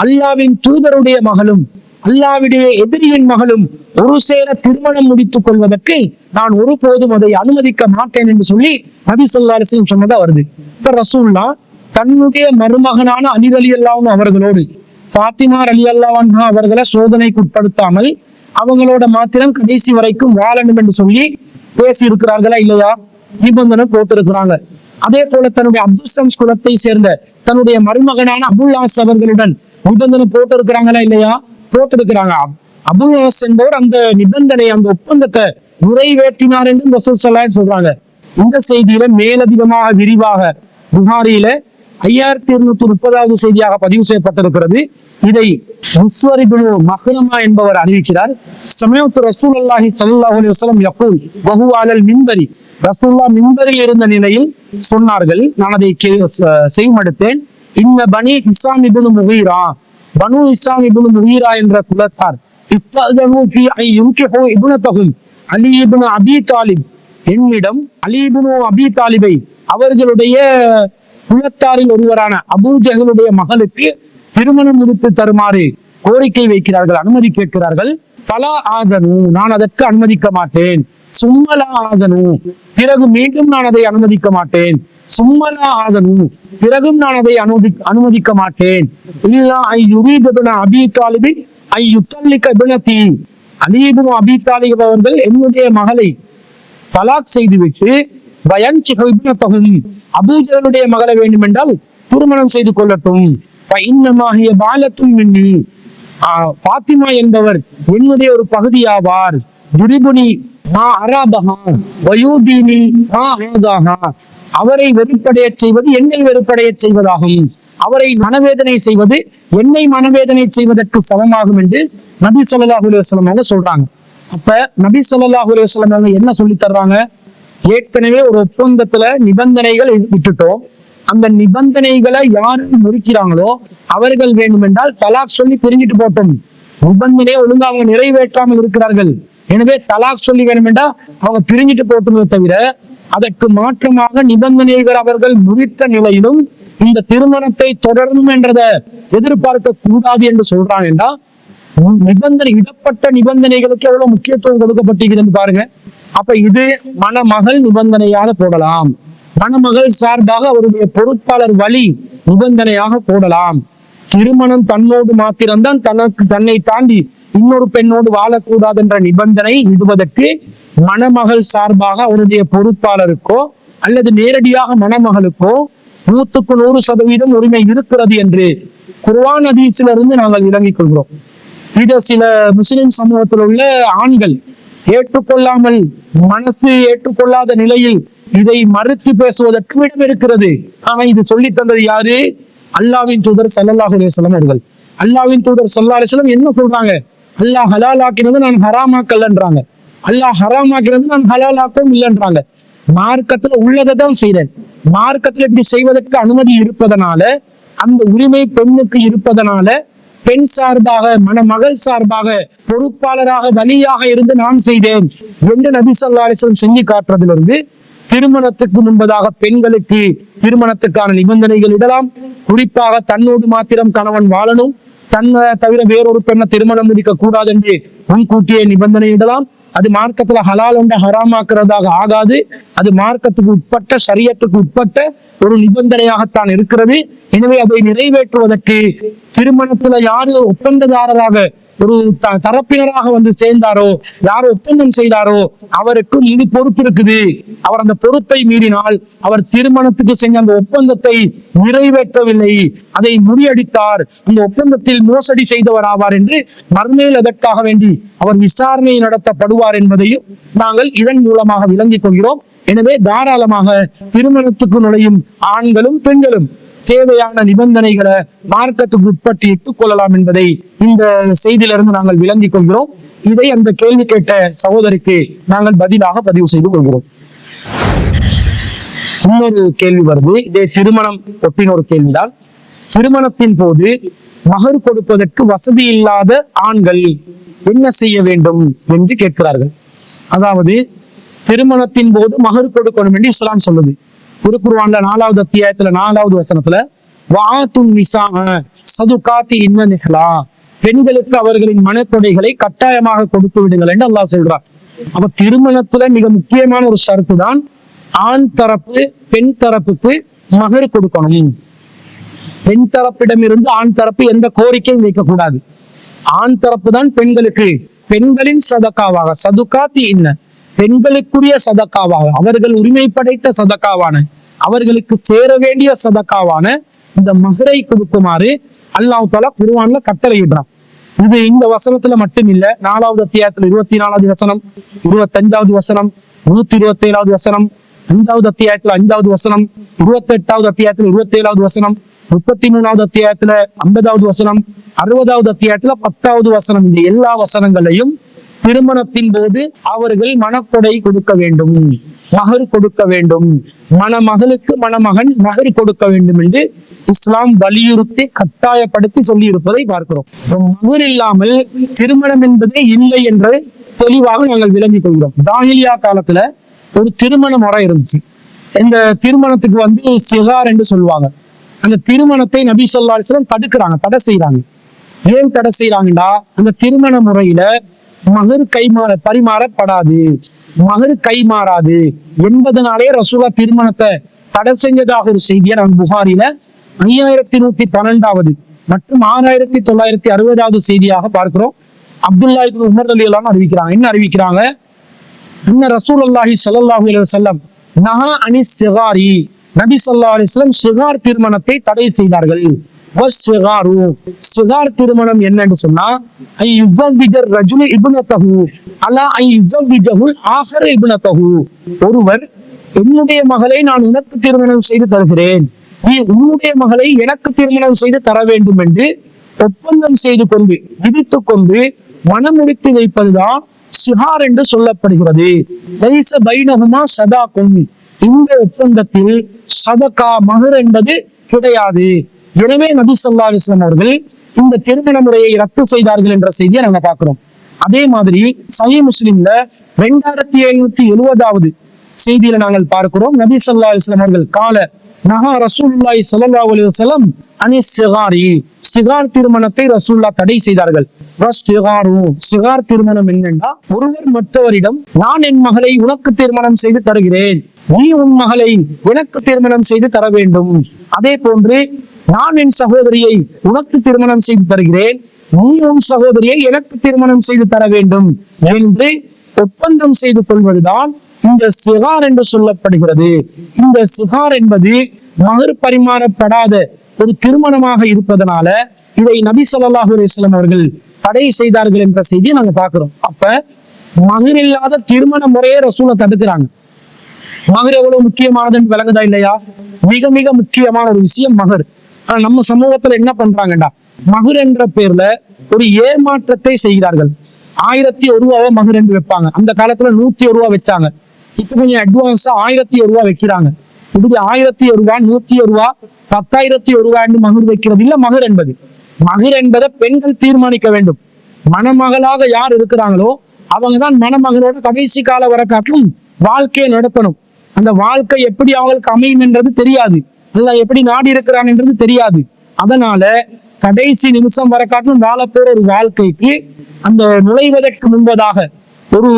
அல்லாஹ்வின் தூதருடைய மகளும் அல்லாஹ்வுடைய எதிரியின் மகளும் ஒரு சேர திருமணம் முடித்துக் கொள்வதற்கு நான் ஒருபோதும் அதை அனுமதிக்க மாட்டேன் என்று சொல்லி நபி ஸல்லல்லாஹு அலைஹி வஸல்லம் சொன்னதா வருது. இப்ப ரசூலுல்லாஹ் தன்னுடைய மருமகனான அலி ரலியல்லாஹு அன்ஹு அவர்களோடு ஃபாத்திமா ரலியல்லாஹு அன்ஹா அவர்களை சோதனைக்கு உட்படுத்தாமல் அவங்களோட மாத்திரம் கடைசி வரைக்கும் வாழணும் என்று சொல்லி பேசி இருக்கிறார்களா இல்லையா? நிபந்தனை போட்டு இருக்கிறாங்க. அதே போல தன்னுடைய அப்துல் ஷம்ஸ் குலத்தை சேர்ந்த தன்னுடைய மருமகனான அபுல் ஆஸ் அவர்களுடன் நிபந்தனை போட்டு இருக்கிறாங்களா இல்லையா? போட்டு இருக்கிறாங்க. அபுல் ஆஸ் என்பவர் அந்த நிபந்தனை, அந்த ஒப்பந்தத்தை நிறைவேற்றினார் என்று ரசூல் ஸல்லல்லாஹு அலைஹி வஸல்லம் சொல்றாங்க. இந்த செய்தியில மேலதிகமாக விரிவாக புகாரியில 5230வது செய்தியாக பதிவு செய்யப்பட்டிருக்கிறது. இதை முஸ்வர் இப்னு மஹ்ரமா என்பவர் அறிவிக்கிறார். சமயத்து ரசூலுல்லாஹி ஸல்லல்லாஹு அலைஹி வஸல்லம் யகூல் வஹு அலல் மின்பரி, ரசூலுல்லாஹ் மின்பரில் இருந்த நிலையில் சொன்னார்கள், நான் அதை செய்மடுத்தேன். இன்ன பனி ஹிஸாம் இப்னு முகீரா, பனு ஹிஸாம் இப்னு முகீரா என்ற குலத்தார் இஸ்தஅதனு ஃபீ ஐ யுன்கிஹு இப்னதஹும் அலி இப்னு அபி தாலிப், என்னிடம் அலி இப்னு அபி தாலிபை அவர்களுடைய குலத்தாரில் ஒருவரான அபூ ஜஹலுடைய மகளுக்கு திருமணம் முடித்து தருமாறு கோரிக்கை வைக்கிறார்கள், அனுமதி கேட்கிறார்கள். ஃபலா ஆதனு, நான் அதற்கு அனுமதிக்க மாட்டேன். சும்மலா ஆதனு, பிறகு மீண்டும் நான் அதை அனுமதிக்க மாட்டேன். சும்மலா ஆதனு, பிறகும் நான் அதை அனுமதிக்க மாட்டேன். இல்லா ஐ யுரீது இப்னு அபி தாலிபின் ஐ யுத்தல்லிக இப்னதி, அலி இப்னு அபி தாலிப் அவர்கள் என்னுடைய மகளை தலாக் செய்துவிட்டு வயன்கிஹு இப்னதஹும், அபூ ஜஹலுடைய மகளை வேண்டும் என்றால் திருமணம் செய்து கொள்ளட்டும். ஃபஇன்னமா ஹிய பாலத்துன் மின்னி, ஃபாத்திமா என்பவர் என்னுடைய ஒரு பகுதியாவார். யுரிபுனி மா அராபஹா வயூதீனி மா ஆதாஹா, அவரை வெறுப்படைய செய்வது என்னை வெறுப்படைய செய்வதாகும், அவரை மனவேதனை செய்வது என்னை மனவேதனை செய்வதற்கு சமமாகும் என்று நபி ஸல்லல்லாஹு அலைஹி வஸல்லம் அவங்க சொல்றாங்க. அப்ப நபி ஸல்லல்லாஹு அலைஹி வஸல்லம் அவங்க என்ன சொல்லி தர்றாங்க? ஏற்கனவே ஒரு ஒப்பந்தத்துல நிபந்தனைகள் விட்டுட்டோம், அந்த நிபந்தனைகளை யாரு முறிக்கிறாங்களோ அவர்கள் வேண்டுமென்றால் தலாக் சொல்லி பிரிஞ்சிட்டு போட்டோம். நிபந்தனையை ஒழுங்கா அவங்க நிறைவேற்றாமல் இருக்கிறார்கள், எனவே தலாக் சொல்லி வேண்டுமென்றா அவங்க பிரிஞ்சிட்டு போட்டுமே தவிர அதற்கு மாற்றமாக நிபந்தனைகள் அவர்கள் முறித்த நிலையிலும் இந்த திருமணத்தை தொடரும் என்றதை எதிர்பார்க்க கூடாது என்று சொல்றாங்க. என்றால் நிபந்தனை இடப்பட்ட நிபந்தனைகளுக்கு எவ்வளவு முக்கியத்துவம் கொடுக்கப்பட்டிருக்குதுன்னு பாருங்க. அப்ப இது மணமகள் நிபந்தனையாக போடலாம், மணமகள் சார்பாக அவருடைய பொறுப்பாளர் வழி நிபந்தனையாக போடலாம். திருமணம் தன்னோடு மாத்திரம்தான் தன்னை தாண்டி இன்னொரு பெண்ணோடு வாழக்கூடாது என்ற நிபந்தனை இடுவதற்கு மணமகள் சார்பாக அவருடைய பொறுப்பாளருக்கோ அல்லது நேரடியாக மணமகளுக்கோ 100% உரிமை இருக்கிறது என்று குர்ஆன் ஹதீஸிலிருந்து நாங்கள் விளங்கிக் கொள்கிறோம். இதை சில முஸ்லிம் சமூகத்தில் உள்ள ஆண்கள் ஏற்றுக்கொள்ளாமல், மனசு ஏற்றுக்கொள்ளாத நிலையில் இதை மறுத்து பேசுவதற்கு இடம் இருக்கிறது. ஆனா இது சொல்லி தந்தது யாரு? அல்லாஹ்வின் தூதர் ஸல்லல்லாஹு அலைஹி வஸல்லம் அவர்கள். அல்லாஹ்வின் தூதர் ஸல்லல்லாஹு அலைஹி வஸல்லம் என்ன சொல்றாங்க? அல்லாஹ் ஹலால் ஆக்கினது நான் ஹராமாக்கல்ன்றாங்க, அல்லாஹ் ஹராம் ஆக்கினது நான் ஹலால் ஆக்கவும் இல்லைன்றாங்க. மார்க்கத்துல உள்ளதை தான் செய்றேன், மார்க்கத்துல இப்படி செய்வதற்கு அனுமதி இருப்பதனால, அந்த உரிமை பெண்ணுக்கு இருப்பதனால பெண் சார்பாக மணமகள் சார்பாக பொறுப்பாளராக வலியாக இருந்து நான் செய்தேன் என்று நபி ஸல்லல்லாஹு அலைஹி வஸல்லம் செஞ்சு காட்டுறதிலிருந்து திருமணத்துக்கு முன்பதாக பெண்களுக்கு திருமணத்துக்கான நிபந்தனைகள் இடலாம். குறிப்பாக தன்னோடு மாத்திரம் கணவன் வாழணும், தன்னை தவிர வேறொரு பெண்ணை திருமணம் முடிக்க கூடாது என்று முன்கூட்டியே நிபந்தனை இடலாம். அது மார்க்கத்துல ஹலால் என்ற ஹராமாக்குறதாக ஆகாது, அது மார்க்கத்துக்கு உட்பட்ட ஷரியத்துக்கு உட்பட்ட ஒரு நிபந்தனையாகத்தான் இருக்கிறது. எனவே அதை நிறைவேற்றுவதற்கு திருமணத்துல யாரு ஒப்பந்ததாரராக ஒரு தரப்பினராக வந்து சேர்ந்தாரோ, யார் ஒப்பந்தம் செய்தாரோ அவருக்கு முழு பொறுப்பு இருக்குது. அவர் அந்த பொறுப்பை மீறினால் அவர் திருமணத்துக்கு செஞ்ச அந்த ஒப்பந்தத்தை நிறைவேற்றவில்லை, அதை முறியடித்தார், அந்த ஒப்பந்தத்தில் மோசடி செய்தவர் ஆவார் என்று மறுமையில் அதற்காக வேண்டி அவர் விசாரணை நடத்தப்படுவார் என்பதையும் நாங்கள் இதன் மூலமாக விளங்கிக் கொள்கிறோம். எனவே தாராளமாக திருமணத்துக்கு நுழையும் ஆண்களும் பெண்களும் தேவையான நிபந்தனைகளை மார்க்கத்துக்கு உட்பட்டு இட்டுக் கொள்ளலாம் என்பதை இந்த செய்தியிலிருந்து நாங்கள் விளங்கிக் கொள்கிறோம். இதை அந்த கேள்வி கேட்ட சகோதரிக்கு நாங்கள் பதிலாக பதிவு செய்து கொள்கிறோம். இன்னொரு கேள்வி வருது, இதே திருமணம் ஒட்டின ஒரு கேள்விதான். திருமணத்தின் போது மகர் கொடுப்பதற்கு வசதி இல்லாத ஆண்கள் என்ன செய்ய வேண்டும் என்று கேட்கிறார்கள். அதாவது திருமணத்தின் போது மகர் கொடுக்கணும் என்று இஸ்லாம் சொல்லுது. திருக்குர்ஆன்ல 4வது அத்தியாயத்துல 4வது வசனத்துல வஆத்துன் நிஸா ஸதுகாத்தி இன்ன நிஹ்லா, பெண்களுக்கு அவர்களின் மனத்தொடைகளை கட்டாயமாக கொடுத்து விடுங்கள் என்று அல்லாஹ் சொல்றார். அப்ப திருமணத்துல மிக முக்கியமான ஒரு ஷரத்து தான் ஆண் தரப்பு பெண் தரப்புக்கு மகர் கொடுக்கணும். பெண் தரப்பிடமிருந்து ஆண் தரப்பு எந்த கோரிக்கையும் வைக்கக்கூடாது. ஆண் தரப்பு தான் பெண்களுக்கு பெண்களின் சதக்காவாக, சதுகாத்தி இன்ன பெண்களுக்குரிய சதக்காவாக, அவர்கள் உரிமை படைத்த சதக்காவான, அவர்களுக்கு சேர வேண்டிய சதக்காவான இந்த மகரை கொடுக்குமாறு அல்லாஹ் தஆலா குர்ஆன்ல கட்டளையிடுறான். இது இந்த வசனத்துல மட்டும் இல்ல, 4வது அத்தியாயத்துல 24வது வசனம், 25வது வசனம், 127வது வசனம், 5வது அத்தியாயத்துல 5வது வசனம், 28வது அத்தியாயத்துல 27வது வசனம், 33வது அத்தியாயத்துல 50வது வசனம், 60வது அத்தியாயத்துல 10வது வசனம், இந்த எல்லா வசனங்களையும் திருமணத்தின் போது அவர்கள் மணக்கொடை கொடுக்க வேண்டும், மகர் கொடுக்க வேண்டும், மணமகளுக்கு மணமகன் மகர் கொடுக்க வேண்டும் என்று இஸ்லாம் வலியுறுத்தி கட்டாயப்படுத்தி சொல்லி இருப்பதை பார்க்கிறோம். மகர் இல்லாமல் திருமணம் என்பதே இல்லை என்று தெளிவாக நாங்கள் விளங்கிக் கொள்கிறோம். ஜாஹிலியா காலத்துல ஒரு திருமண முறை இருந்துச்சு. இந்த திருமணத்துக்கு வந்து சிகார் என்று சொல்லுவாங்க. அந்த திருமணத்தை நபி ஸல்லல்லாஹு அலைஹி வஸல்லம் தடுக்கிறாங்க, தடை செய்யறாங்க. ஏன் தடை செய்யறாங்கன்னா, அந்த திருமண முறையில மகர் பரிமாறப்படாது, மகர் கைமாறாது என்பதனாலே ரசூலா திருமணத்தை தடை செஞ்சதாக ஒரு செய்தியை நம்ம புகாரில 5112வது மற்றும் 6960வது செய்தியாக பார்க்கிறோம். அப்துல்லா இப்னு உமர் ரலியல்லாஹு அன்ஹு அறிவிக்கிறாங்க. என்ன அறிவிக்கிறாங்க? இன்ன ரசூலுல்லாஹி ஸல்லல்லாஹு அலைஹி வஸல்லம் நஹா அனிஸ் சிகாரி, நபி ஸல்லல்லாஹு அலைஹி வஸல்லம் சிகார் திருமணத்தை தடை செய்தார்கள். சிகார் திருமணம் என்னன்னு சொன்னா ஒருவர் என்னுடைய மகளை நான் உனக்கு திருமணம் செய்து தருகிறேன், நீ உன்னுடைய மகளை எனக்கு திருமணம் செய்து தர வேண்டும் என்று ஒப்பந்தம் செய்து கொண்டு விதித்துக் கொண்டு மனமுடித்து வைப்பதுதான் சிஹார் என்று சொல்லப்படுகிறது. லைஸ பைனஹுமா சதாக்கும், இந்த ஒப்பந்தத்தில் சதகா மஹர் என்பது கிடையாது. எனவே நபி ஸல்லல்லாஹு அலைஹி வஸல்லம் அவர்கள் இந்த திருமண முறையை ரத்து செய்தார்கள் என்ற செய்தியை நாங்க பார்க்கிறோம். அதே மாதிரி சஹீஹ் முஸ்லிம்ல 2770வது செய்தியில நாங்கள் பார்க்கிறோம், நபி ஸல்லல்லாஹு அலைஹி வஸல்லம் அவர்கள் கால நஹா ரசூலுல்லாஹி ஸல்லல்லாஹு அலைஹி வஸல்லம் அனி சிகாரி, சிகார் திருமணத்தை ரசூலுல்லாஹ் தடை செய்தார்கள். சிகார் திருமணம் என்னென்றா, ஒருவர் மற்றவரிடம் நான் என் மகளை உனக்கு திருமணம் செய்து தருகிறேன், நீ உன் மகளை எனக்கு திருமணம் செய்து தர வேண்டும். அதே போன்று நான் என் சகோதரியை உனக்கு திருமணம் செய்து தருகிறேன், நீ உன் சகோதரியை எனக்கு திருமணம் செய்து தர வேண்டும் என்று ஒப்பந்தம் செய்து கொள்வதுதான் இந்த சிகார் என்று சொல்லப்படுகிறது. இந்த சிகார் என்பது மகர் பரிமாறப்படாத ஒரு திருமணமாக இருப்பதனால இதை நபி ஸல்லல்லாஹு அலைஹி வஸல்லம் அவர்கள் தடை செய்தார்கள் என்ற செய்தியை நாங்க பார்க்கிறோம். அப்ப மகர் இல்லாத திருமண முறையை ரசூலை தடுக்கிறாங்க. மகர் எவ்வளவு முக்கியமானதுன்னு விளங்குதா இல்லையா? மிக மிக முக்கியமான ஒரு விஷயம் மகர். ஆனா நம்ம சமூகத்துல என்ன பண்றாங்கடா, மகர் என்ற பேர்ல ஒரு ஏமாற்றத்தை செய்கிறார்கள். 1001 ரூபாவை மகர் என்று வைப்பாங்க. அந்த காலத்துல 101 ரூபா வச்சாங்க. இப்ப கொஞ்சம் அட்வான்ஸா 1001 ரூபா வைக்கிறாங்க. இப்படி 1001 ரூபா, 101 ரூபா, 10,001 ரூபாய் என்று மகர் வைக்கிறது இல்ல. மகர் என்பது, மகர் என்பதை பெண்கள் தீர்மானிக்க வேண்டும். மணமகளாக யார் இருக்கிறாங்களோ அவங்கதான் மணமகளோட கடைசி கால வர காட்டிலும் வாழ்க்கையை நடத்தணும். அந்த வாழ்க்கை எப்படி அவங்களுக்கு அமையும் என்றது தெரியாது, அல்ல எப்படி நாடி இருக்கிறான் என்றது தெரியாது. அதனால கடைசி நிமிஷம் வர காட்டிலும் வாழப்போற ஒரு வாழ்க்கைக்கு அந்த நுழைவதற்கு முன்பதாக ஒரு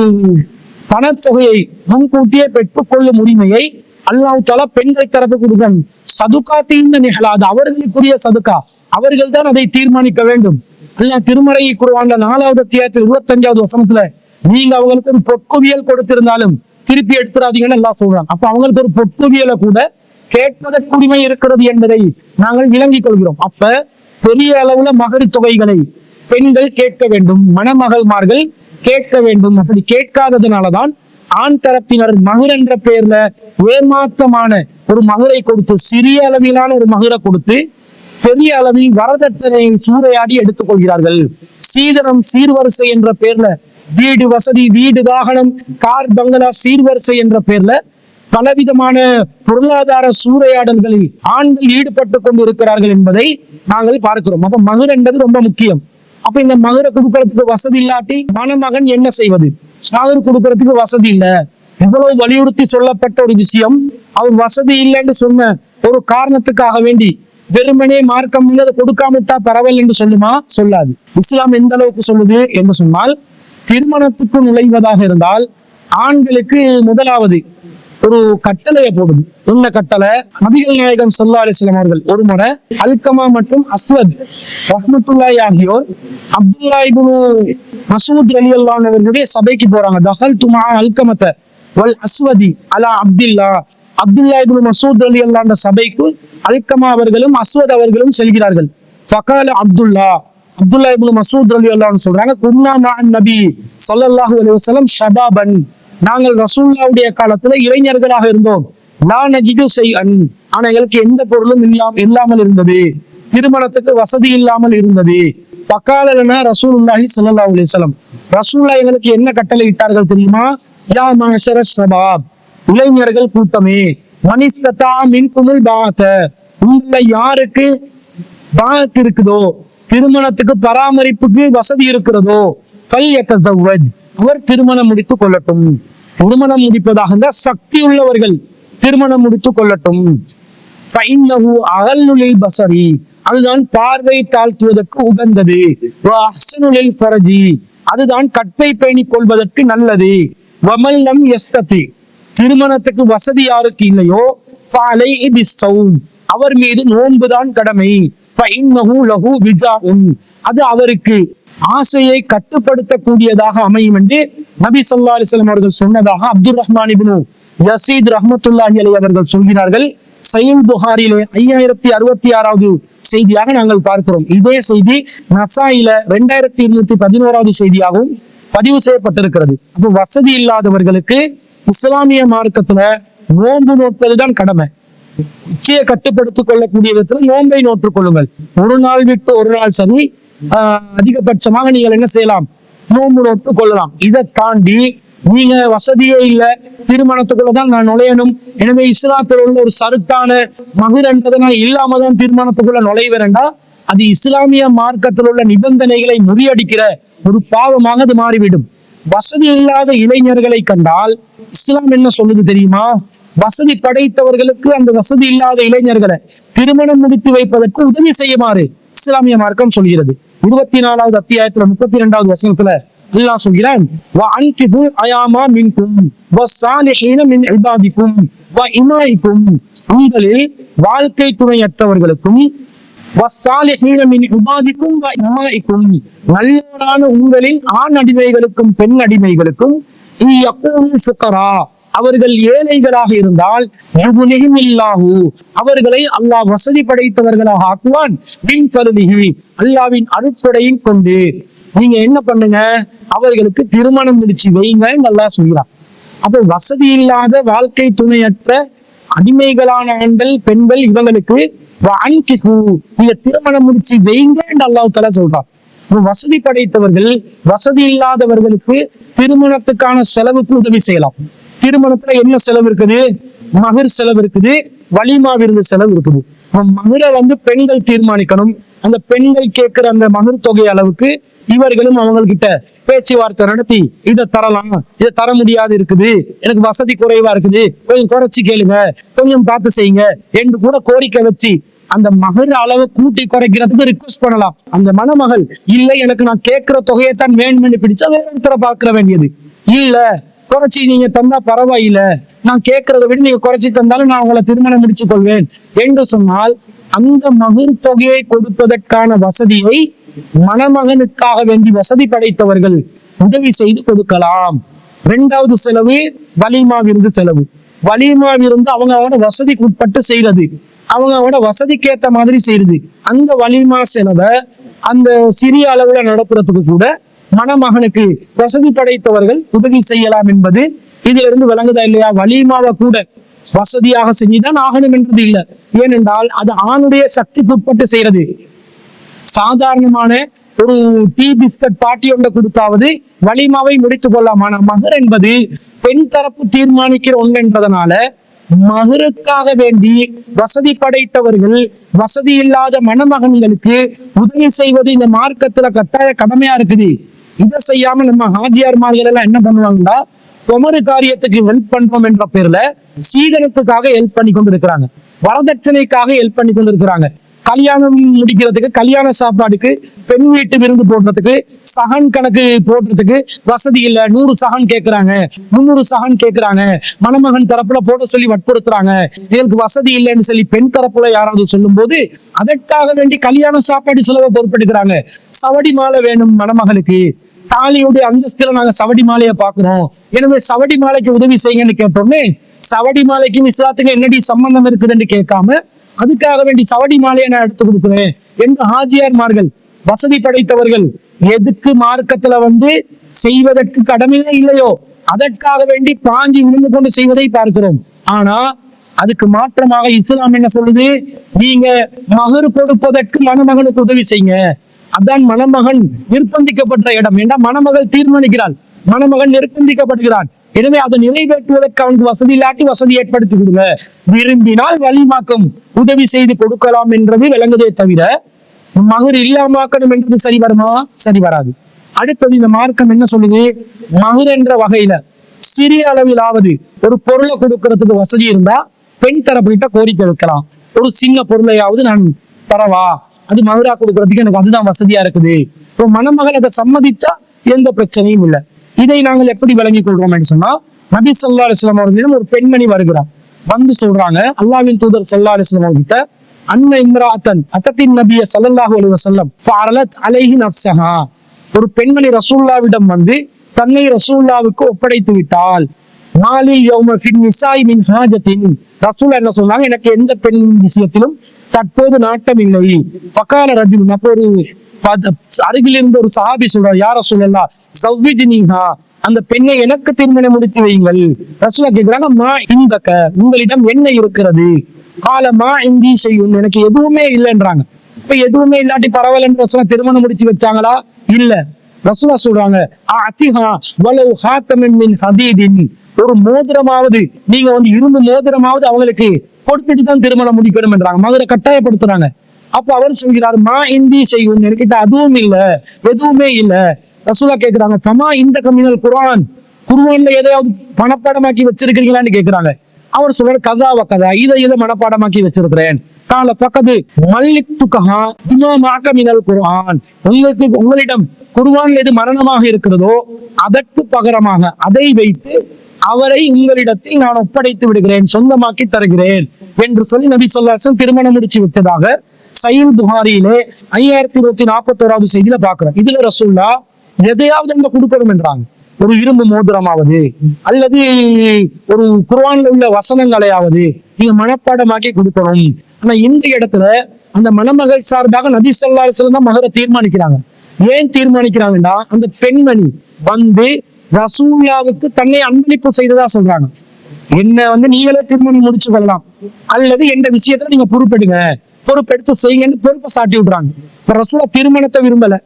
பணத்தொகையை முன்கூட்டியே பெற்றுக் கொள்ளும் உரிமையை அல்லாஹ் தஆலா பெண்கள் தரப்பு கொடுக்கணும். சதுகாத்தின் நிகழாது, அவர்களுக்குரிய சதுகா, அவர்கள் தான் அதை தீர்மானிக்க வேண்டும். அல்லாஹ் திருமறை குர்ஆன்ல 4வது அத்தியாயத்தில் 25வது வசனத்துல நீங்க அவங்களுக்கு ஒரு பொற்குவியல் கொடுத்திருந்தாலும் திருப்பி எடுத்துறாதீங்கன்னு எல்லாம் சொல்றாங்க. அப்ப அவங்களுக்கு ஒரு பொற்குவியலை கூட கேட்பதற்கு உரிமை இருக்கிறது என்பதை நாங்கள் விளங்கிக் கொள்கிறோம். அப்ப பெரிய அளவுல மகர் தொகைகளை பெண்கள் கேட்க வேண்டும், மணமகள்மார்கள் கேட்க வேண்டும். அப்படி கேட்காததுனாலதான் ஆண் தரப்பினர் மகர் என்ற பெயர்ல ஏமாற்றமான ஒரு மகரை கொடுத்து, சிறிய அளவிலான ஒரு மகரை கொடுத்து பெரிய அளவில் வரதட்சணையை சூறையாடி எடுத்துக் கொள்கிறார்கள். சீதனம் சீர்வரிசை என்ற பெயர்ல வீடு வசதி, வீடு வாகனம், கார் பங்களா சீர்வரிசை என்ற பெயர்ல பலவிதமான பொருளாதார சூறையாடல்களில் ஆண்கள் ஈடுபட்டு கொண்டு இருக்கிறார்கள் என்பதை நாங்கள் பார்க்கிறோம். அப்ப மகர் என்பது ரொம்ப முக்கியம். அப்ப இந்த மகரை கொடுக்கறதுக்கு வசதி இல்லாட்டி மணமகன் என்ன செய்வது? மகர் கொடுக்கறதுக்கு வசதி இல்ல, இவ்வளவு வலியுறுத்தி சொல்லப்பட்ட ஒரு விஷயம், அவர் வசதி இல்லைன்னு சொன்ன ஒரு காரணத்துக்காக வேண்டி வெறுமனே மார்க்கம் அதை கொடுக்காமட்டா பரவாயில்ல என்று சொல்லுமா? சொல்லாது. இஸ்லாம் எந்த அளவுக்கு சொல்லுது என்று சொன்னால், திருமணத்துக்கு நுழைவதாக இருந்தால் ஆண்களுக்கு முதலாவது ஒரு கட்டளையை போடுது. என்ன கட்டளை? நபிகள் நாயகம் ஸல்லல்லாஹு அலைஹி வஸல்லம் அவர்கள் ஒரு முறை அல்கமா மற்றும் அஸ்வத் ரஹ்மத்துல்லாஹி ஆகியோர் அப்துல்லா இப்னு மஸ்ஊத் ரலியல்லாஹு அன்ஹு அவர்களுடைய சபைக்கு போறாங்க. தகல்து மஅ அல்கமத வல் அஸ்வதி அலா அப்துல்லா, அப்துல்லா இப்னு மஸ்ஊத் ரலியல்லாஹு அன்ஹு சபைக்கு அல்கமா அவர்களும் அஸ்வத் அவர்களும் செல்கிறார்கள். ஃபகால அப்துல்லா இப்னு மஸ்ஊத் ரலியல்லாஹு அன்ஹு சொல்றாங்க, குன்னா மஅன் நபி ஸல்லல்லாஹு அலைஹி வஸல்லம் ஷபாபன், நாங்கள் ரசூலுல்லாஹ்வுடைய காலத்துல இளைஞர்களாக இருந்தோம். லா நஜிது ஷைஅன், ஆனா எங்களுக்கு எந்த பொருளும் இல்லாமல் இருந்தது, திருமணத்துக்கு வசதி இல்லாமல் இருந்தது. ஃபகால லனா ரசூலுல்லாஹி ஸல்லல்லாஹு அலைஹி வஸல்லம், ரசூலுல்லாஹ் எங்களுக்கு என்ன கட்டளை இட்டார்கள் தெரியுமா? யா மஅஷர ஷபாப், இளைஞர்கள் கூட்டமே, மனிஸ்ததா மின்குமுல் பாஅத, உங்கள யாருக்கு பாஅத் இருக்குதோ, திருமணத்துக்கு பராமரிப்புக்கு வசதி இருக்கிறதோ, ஃபல்யதஸவ்வஜ், அவர் திருமணம் முடித்துக் கொள்ளட்டும். திருமணம் முடிப்பதாக இருந்தால் சக்தி உள்ளவர்கள் திருமணம் முடித்துக் கொள்ளட்டும். ஃபஇன்னஹு அகல்லு லில் பஸரி, அதுதான் பார்வை தாழ்த்துவதற்கு உகந்தது. வஅஹ்ஸனு லில் ஃபரஜி, அதுதான் கற்பை பேணிக் கொள்வதற்கு நல்லது. வமல் லம் யஸ்ததி, திருமணத்துக்கு வசதி யாருக்கு இல்லையோ ஃபஅலைஹி பிஸ்ஸௌம், அவர் மீது நோன்புதான் கடமை. ஃபஇன்னஹு லஹு விஜாஉன், அது அவருக்கு ஆசையை கட்டுப்படுத்தக்கூடியதாக அமையும் என்று நபி ஸல்லல்லாஹு அலைஹி வஸல்லம் அவர்கள் சொன்னதாக அப்துர் ரஹ்மான் இப்னு யஸீத் ரஹ்மத்துல்லாஹி அலைஹி அவர்கள் சொல்கிறார்கள். சஹீஹ் புகாரிலே 5066வது செய்தியாக நாங்கள் பார்க்கிறோம். இதே செய்தி நசாயில 2211வது செய்தியாகவும் பதிவு செய்யப்பட்டிருக்கிறது. அப்போ வசதி இல்லாதவர்களுக்கு இஸ்லாமிய மார்க்கத்துல நோன்பு நோட்பதுதான் கடமை. இச்சையை கட்டுப்படுத்திக் கொள்ளக்கூடிய விதத்துல நோன்பை நோற்றுக் கொள்ளுங்கள். ஒரு நாள் விட்டு ஒரு நாள் சரி, அதிகபட்சமாக நீங்கள் என்ன செய்யலாம், நோன்பு நோற்றுக் கொள்ளலாம். இதை தாண்டி நீங்க வசதியே இல்லை, திருமணத்துக்குள்ளதான் நான் நுழையணும், எனவே இஸ்லாத்தில் உள்ள ஒரு சருத்தான மகிர் என்றதை நான் இல்லாம தான் திருமணத்துக்குள்ள நுழைவேன்டா, அது இஸ்லாமிய மார்க்கத்தில் உள்ள நிபந்தனைகளை முறியடிக்கிற ஒரு பாவமாக அது மாறிவிடும். வசதி இல்லாத இளைஞர்களை கண்டால் இஸ்லாம் என்ன சொல்லுது தெரியுமா? வசதி படைத்தவர்களுக்கு அந்த வசதி இல்லாத இளைஞர்களை திருமணம் முடித்து வைப்பதற்கு உதவி செய்யுமாறு இஸ்லாமிய மார்க்கம் சொல்கிறது. 24வது அத்தியாயத்துல 32வது வசனத்துல அல்லாஹ் சொல்கிறான், உங்களில் வாழ்க்கை துணையற்றவர்களுக்கும் நல்லோரான உங்களின் ஆண் அடிமைகளுக்கும் பெண் அடிமைகளுக்கும் அவர்கள் ஏழைகளாக இருந்தால் அவர்களை அல்லாஹ் வசதி படைத்தவர்களாக ஆக்குவான். அல்லாஹ்வின் அருட்கொடையின் கொண்டு நீங்க என்ன பண்ணுங்க, அவர்களுக்கு திருமணம் முடிச்சு வைங்க அல்லாஹ் சொல்கிறான். அப்போ வசதி இல்லாத வாழ்க்கை துணையற்ற அடிமைகளான ஆண்கள் பெண்கள் இவங்களுக்கு நீங்க திருமணம் முடிச்சு வைங்க என்று அல்லாஹ் தஆலா சொல்றான். வசதி படைத்தவர்கள் வசதி இல்லாதவர்களுக்கு திருமணத்துக்கான செலவுக்கு உதவி செய்யலாம். திருமணத்துல என்ன செலவு இருக்குது? மகர் செலவு இருக்குது, வலிமா விருந்து செலவு இருக்குது. மகரை பெண்கள் தீர்மானிக்கணும். அந்த பெண்கள் கேட்கிற அந்த மகர் தொகை அளவுக்கு இவர்களும் அவங்ககிட்ட பேச்சுவார்த்தை நடத்தி இதை தரலாம், இதை தர முடியாது இருக்குது, எனக்கு வசதி குறைவா இருக்குது, கொஞ்சம் குறைச்சி கேளுங்க, கொஞ்சம் பார்த்து செய்யுங்க என்று கூட கோரிக்கை வச்சு அந்த மகர் அளவை கூட்டி குறைக்கிறதுக்கு ரிக்வெஸ்ட் பண்ணலாம். அந்த மணமகள் இல்லை, எனக்கு நான் கேட்கிற தொகையைத்தான் வேணும்னு பிடிச்சா வேற இடத்துல பார்க்கிற வேண்டியது இல்ல, குறைச்சி நீங்க தந்தா பரவாயில்ல, நான் கேட்கறத விட நீங்க குறைச்சி தந்தாலும் நான் உங்களை திருமணம் முடிச்சு கொள்வேன் என்று சொன்னால் அந்த மகர் தொகையை கொடுப்பதற்கான வசதியை மணமகனுக்காக வேண்டி வசதி படைத்தவர்கள் உதவி செய்து கொடுக்கலாம். 2வது செலவு வலிமா விருந்து செலவு. வலிமா விருந்து அவங்களோட வசதிக்கு உட்பட்டு செய்யறது, அவங்களோட வசதிக்கு ஏற்ற மாதிரி செய்யறது. அந்த வலிமா செலவை அந்த சிறிய அளவுல நடத்துறதுக்கு கூட மணமகனுக்கு வசதி படைத்தவர்கள் உதவி செய்யலாம் என்பது இதுல இருந்து விளங்குதா இல்லையா? வலிமாவை கூட வசதியாக செஞ்சுதான் ஆகணும் என்றது இல்லை. ஏனென்றால் அது ஆணுடைய சக்திக்கு உட்பட்டு செய்யறது. சாதாரணமான ஒரு டீ பிஸ்கட் பாட்டி ஒன்றை கொடுத்தாவது வலிமாவை முடித்துக் கொள்ளலாம். ஆனால் மகர் என்பது பெண் தரப்பு தீர்மானிக்கிற ஒன்று என்றதனால மகருக்காக வேண்டி வசதி படைத்தவர்கள் வசதி இல்லாத மணமகன்களுக்கு உதவி செய்வது இந்த மார்க்கத்துல கட்டாய கடமையா இருக்குது. இதை செய்யாம நம்ம ஹாஜியார்மார்கள் எல்லாம் என்ன பண்ணுவாங்கன்னா, குமரு காரியத்துக்கு ஹெல்ப் பண்றோம் என்ற பேர்ல சீதனத்துக்காக ஹெல்ப் பண்ணி கொண்டு இருக்கிறாங்க, வரதட்சணைக்காக ஹெல்ப் பண்ணி கொண்டு இருக்கிறாங்க. கல்யாணம் முடிக்கிறதுக்கு, கல்யாண சாப்பாடுக்கு, பெண் வீட்டு விருந்து போடுறதுக்கு, சகன் கணக்கு போடுறதுக்கு வசதி இல்ல, 100 சகன் கேட்கிறாங்க, 300 சகன் கேட்கிறாங்க, மணமகன் தரப்புல போட சொல்லி வற்புறுத்துறாங்க, இதற்கு வசதி இல்லைன்னு சொல்லி பெண் தரப்புல யாராவது சொல்லும் போது அதற்காக வேண்டி கல்யாண சாப்பாடு செலவை பொறுப்பெடுக்கிறாங்க. சவடி மாலை வேணும் மணமகளுக்கு, தாலியுடைய அந்தஸ்துல நாங்க சவடி மாலையை பாக்குறோம், எனவே சவடி மாலைக்கு உதவி செய்யுங்கன்னு கேட்டோன்னே சவடி மாலைக்கும் இஸ்லாத்துக்கு என்னடி சம்பந்தம் இருக்குதுன்னு கேட்காம அதுக்காக வேண்டி சவடி மாலையை நான் எடுத்து கொடுக்குறேன் என்று ஹாஜியார்மார்கள் வசதி படைத்தவர்கள் எதுக்கு மார்க்கத்துல செய்வதற்கு கடமையே இல்லையோ அதற்காக வேண்டி பாஞ்சி விழுந்து கொண்டு செய்வதை பார்க்கிறோம். ஆனா அதுக்கு மாற்றமாக இஸ்லாம் என்ன சொல்லுது? நீங்க மகர் கொடுப்பதற்கு மணமகனுக்கு உதவி செய்யுங்க. அதான் மணமகன் நிர்பந்திக்கப்பட்ட இடம். ஏன்னா மணமகள் தீர்மானிக்கிறாள், மணமகன் நிர்பந்திக்கப்படுகிறான். எனவே அதை நிறைவேற்றுவதற்கு அவனுக்கு வசதி இல்லாட்டி வசதி ஏற்படுத்தி கொடுங்க, விரும்பினால் வலிமாக்கும் உதவி செய்து கொடுக்கலாம் என்றது விளங்குதே தவிர மகர் இல்லாமக்கணும் என்றது சரி வருமா? சரி வராது. அடுத்தது இந்த மார்க்கம் என்ன சொல்லுது? மகர் என்ற வகையில சிறிய அளவிலாவது ஒரு பொருளை கொடுக்கறதுக்கு வசதி இருந்தா பெண் தரப்பிட்ட கோரிக்கை வைக்கலாம். ஒரு சின்ன பொருளையாவது நான் தரவா, அது மகரா கொடுக்கறதுக்கு எனக்கு அதுதான் வசதியா இருக்குது. இப்போ மணமகள் அதை சம்மதிச்சா எந்த பிரச்சனையும் இல்லை. இதை நாங்கள் எப்படி விளங்கிக் கொள்றோம் என்று சொன்னா, நபி ஸல்லல்லாஹு அலைஹி வஸல்லம் அவர்களிடம் ஒரு பெண்மணி வருகிறார். சொல்றாங்க, அல்லாஹ்வின் தூதர் ஸல்லல்லாஹு அலைஹி வஸல்லம் கிட்ட, அன்ன இம்ராஅத்தன் அத்தத்தின் நபிய ஸல்லல்லாஹு அலைஹி வஸல்லம் ஃபஅலத் அலைஹி நஃப்ஸஹா, ஒரு பெண்மணி ரசூலுல்லாஹ்விடம் தன்னை ரசூலுல்லாஹ்வுக்கு ஒப்படைத்து விட்டால், மாலில் யௌம ஃபின் நிசாஇ மின் ஹாஜத்தின், ரசூல் என்ன சொன்னாங்க, எனக்கு எந்த பெண் விஷயத்திலும் தற்போது நாட்டம் இல்லை. ஃபகால ரஜுல், அப்போ ஒரு அருகில் இருந்த ஒரு சஹாபி சொல்றார், யா ரசூலல்லாஹ் ஸவ்விஜ்னிஹா, அந்த பெண்ணை எனக்கு திருமணம் முடித்து வையுங்கள். ரசூலா கேட்கிறாங்க, மா இந்தக்க, உங்களிடம் என்ன இருக்கிறது? காலமா இந்தி செய்யும், எனக்கு எதுவுமே இல்லைன்றாங்க. இப்ப எதுவுமே இல்லாட்டி பரவாயில்லன்னு ரசூலா திருமணம் முடிச்சு வச்சாங்களா? இல்ல. ரசூலா சொல்றாங்க, அத்திஹா வலவ் ஹாத்தமின் மின் ஹதீதின், ஒரு மோதிரமாவது, நீங்க இரும்பு மோதிரமாவது அவங்களுக்கு கொடுத்துட்டு தான் திருமணம் முடிக்கணும் என்றாங்க. மகரை கட்டாயப்படுத்துறாங்க. அப்ப அவர் சொல்கிறார், மா இந்தி செய்யும், என்கிட்ட அதுவும் இல்ல, எதுவுமே இல்ல. ரசூலா கேட்கிறாங்க, தமா இந்த கம்மினல் குர்ஆன், குர்ஆன்ல எதையாவது மனப்பாடமாக்கி வச்சிருக்கிறீங்களான்னு கேட்கிறாங்க. அவர் சொல்றாரு, கதாவ கதா, இதை மனப்பாடமாக்கி வச்சிருக்கிறேன். கால பக்கத்து மல்லித்துகா இமாமாக மினல் குர்ஆன், உங்களிடம் குர்ஆன்ல எது மரணமாக இருக்கிறதோ அதற்கு பகரமாக அதை வைத்து அவரை உங்களிடத்தில் நான் ஒப்படைத்து விடுகிறேன், சொந்தமாக்கி தருகிறேன் என்று சொல்லி நபி ஸல்லல்லாஹு அலைஹி வஸல்லம் திருமணம் முடிச்சு வச்சதாக சஹீஹ் புகாரியிலே 5141வது செய்தியில பாக்குறோம். இதுல ரசூல்லா எதையாவது நம்ம கொடுக்கணும் என்றாங்க. ஒரு இரும்பு மோதிரமாவது அல்லது ஒரு குர்ஆன்ல உள்ள வசனங்களையாவது நீங்க மனப்பாடமாக்கி கொடுக்கணும். ஆனா இந்த இடத்துல அந்த மணமகள் சார்பாக நபி ஸல்லல்லாஹு அலைஹி வஸல்லம் தான் மகரை தீர்மானிக்கிறாங்க. ஏன் தீர்மானிக்கிறாங்கன்னா, அந்த பெண்மணி ரசூலுல்லாஹ்வுக்கு தன்னை அன்பளிப்பு செய்ததா சொல்றாங்க. என்ன நீங்களே திருமணம் முடிச்சு கொள்ளலாம், அல்லது எந்த விஷயத்துல நீங்க பொறுப்பெடுத்து செய்யுங்கன்னு பொறுப்பை சாட்டி விடுறாங்க. இப்ப ரசூலா திருமணத்தை விரும்பல,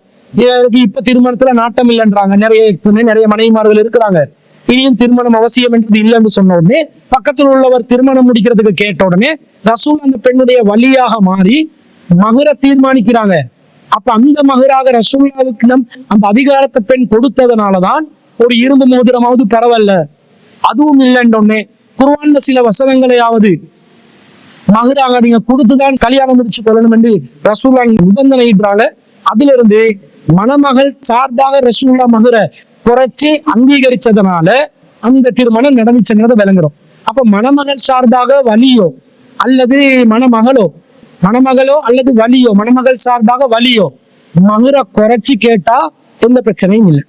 இப்ப திருமணத்துல நாட்டம் இல்லைன்றாங்க. நிறைய மனைவிமார்கள் இருக்கிறாங்க. இனியும் திருமணம் அவசியம் என்றது இல்லைன்னு சொன்ன உடனே பக்கத்தில் உள்ளவர் திருமணம் முடிக்கிறதுக்கு கேட்ட உடனே ரசூல் அந்த பெண்ணுடைய வழியாக மாறி மகர தீர்மானிக்கிறாங்க. அப்ப அந்த மகராக ரசூலுல்லாஹ்வுக்கு அந்த அதிகாரத்தை பெண் கொடுத்ததுனாலதான் ஒரு இரும்பு மோதிரமாவது பரவாயில்ல, அதுவும் இல்லைன்னொன்னே குர்ஆன்ல சில வசனங்களையாவது மகராக நீங்க கொடுத்துதான் கல்யாணம் முடிச்சு கொள்ளணும் என்று ரசூலுல்லாஹ் நிபந்தனையிட்டாங்க. அதுல இருந்து மணமகள் சார்பாக ரசூலுல்லாஹ் மகரை குறைச்சி அங்கீகரிச்சதுனால அந்த திருமணம் நடந்துச்சுங்கிறத விளங்குறோம். அப்ப மணமகள் சார்பாக வலியோ அல்லது மணமகளோ அல்லது வலியோ, மணமகள் சார்பாக வலியோ மகரை குறைச்சி கேட்டா எந்த பிரச்சனையும் இல்லை.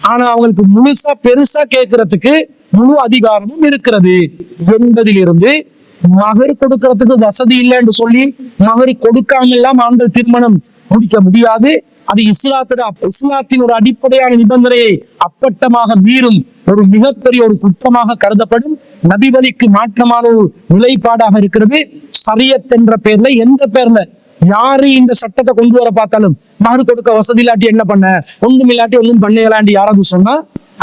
ஆனா அவங்களுக்கு முழுசா பெருசா கேட்கறதுக்கு முழு அதிகாரமும் இருக்கிறது என்பதிலிருந்து மகர் கொடுக்கறதுக்கு வசதி இல்லைன்னு சொல்லி மகர் கொடுக்காம எல்லாம் ஆண்கள் திருமணம் முடிக்க முடியாது. அது இஸ்லாத்தின் ஒரு அடிப்படையான நிபந்தனையை அப்பட்டமாக மீறும் ஒரு மிகப்பெரிய ஒரு குற்றமாக கருதப்படும். நபிவழிக்கு மாற்றமான ஒரு நிலைப்பாடாக இருக்கிறது. ஷரியத் என்ற பேர்ல, எந்த பேர்ல யாரு இந்த சட்டத்தை கொண்டு வர பார்த்தாலும் மகர் கொடுக்க வசதி இல்லாட்டி என்ன பண்ண, ஒன்றும் இல்லாட்டி ஒன்றும் பண்ணலாண்டி யாராவது சொன்னா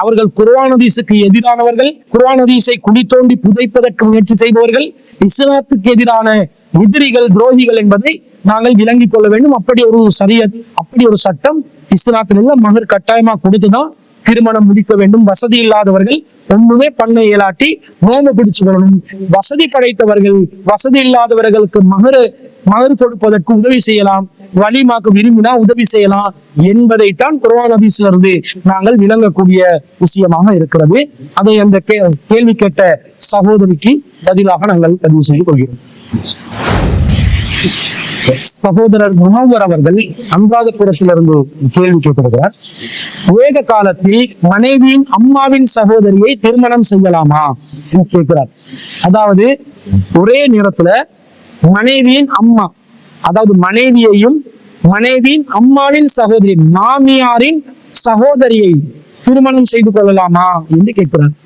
அவர்கள் குர்ஆன் ஹதீஸுக்கு எதிரானவர்கள், குர்ஆன் ஹதீஸை குழி தோண்டி புதைப்பதற்கு முயற்சி செய்பவர்கள், இஸ்லாத்துக்கு எதிரான எதிரிகள், துரோகிகள் என்பதை நாங்கள் விளங்கிக் கொள்ள வேண்டும். அப்படி ஒரு ஷரியத், அப்படி ஒரு சட்டம் இஸ்லாத்துல மகர் கட்டாயமா கொடுத்துதான் திருமணம் முடிக்க வேண்டும். வசதி இல்லாதவர்கள் ஒண்ணுமே பண்ண இயலாட்டி நோம்பு பிடிச்சு கொள்ளணும். வசதி படைத்தவர்கள் வசதி இல்லாதவர்களுக்கு மகர் கொடுப்பதற்கு உதவி செய்யலாம், வலிமாக்கு விரும்பினா உதவி செய்யலாம் என்பதைத்தான் குர்ஆன் ஹதீஸ்ல இருந்து நாங்கள் விளங்கக்கூடிய விஷயமாக இருக்கிறது. அதை அந்த கேள்வி கேட்ட சகோதரிக்கு பதிலாக நாங்கள் பதிவு செய்து கொள்கிறோம். சகோதரர் முனவர் அவர்கள் அனுராதபுரத்திலிருந்து கேள்வி கேட்டிருக்கிறார். ஏக காலத்தில் மனைவியின் அம்மாவின் சகோதரியை திருமணம் செய்யலாமா கேட்கிறார். அதாவது ஒரே நேரத்துல மனைவியின் அம்மா, அதாவது மனைவியையும் மனைவியின் அம்மாவின் சகோதரி, மாமியாரின் சகோதரியை திருமணம் செய்து கொள்ளலாமா என்று கேட்கிறார்.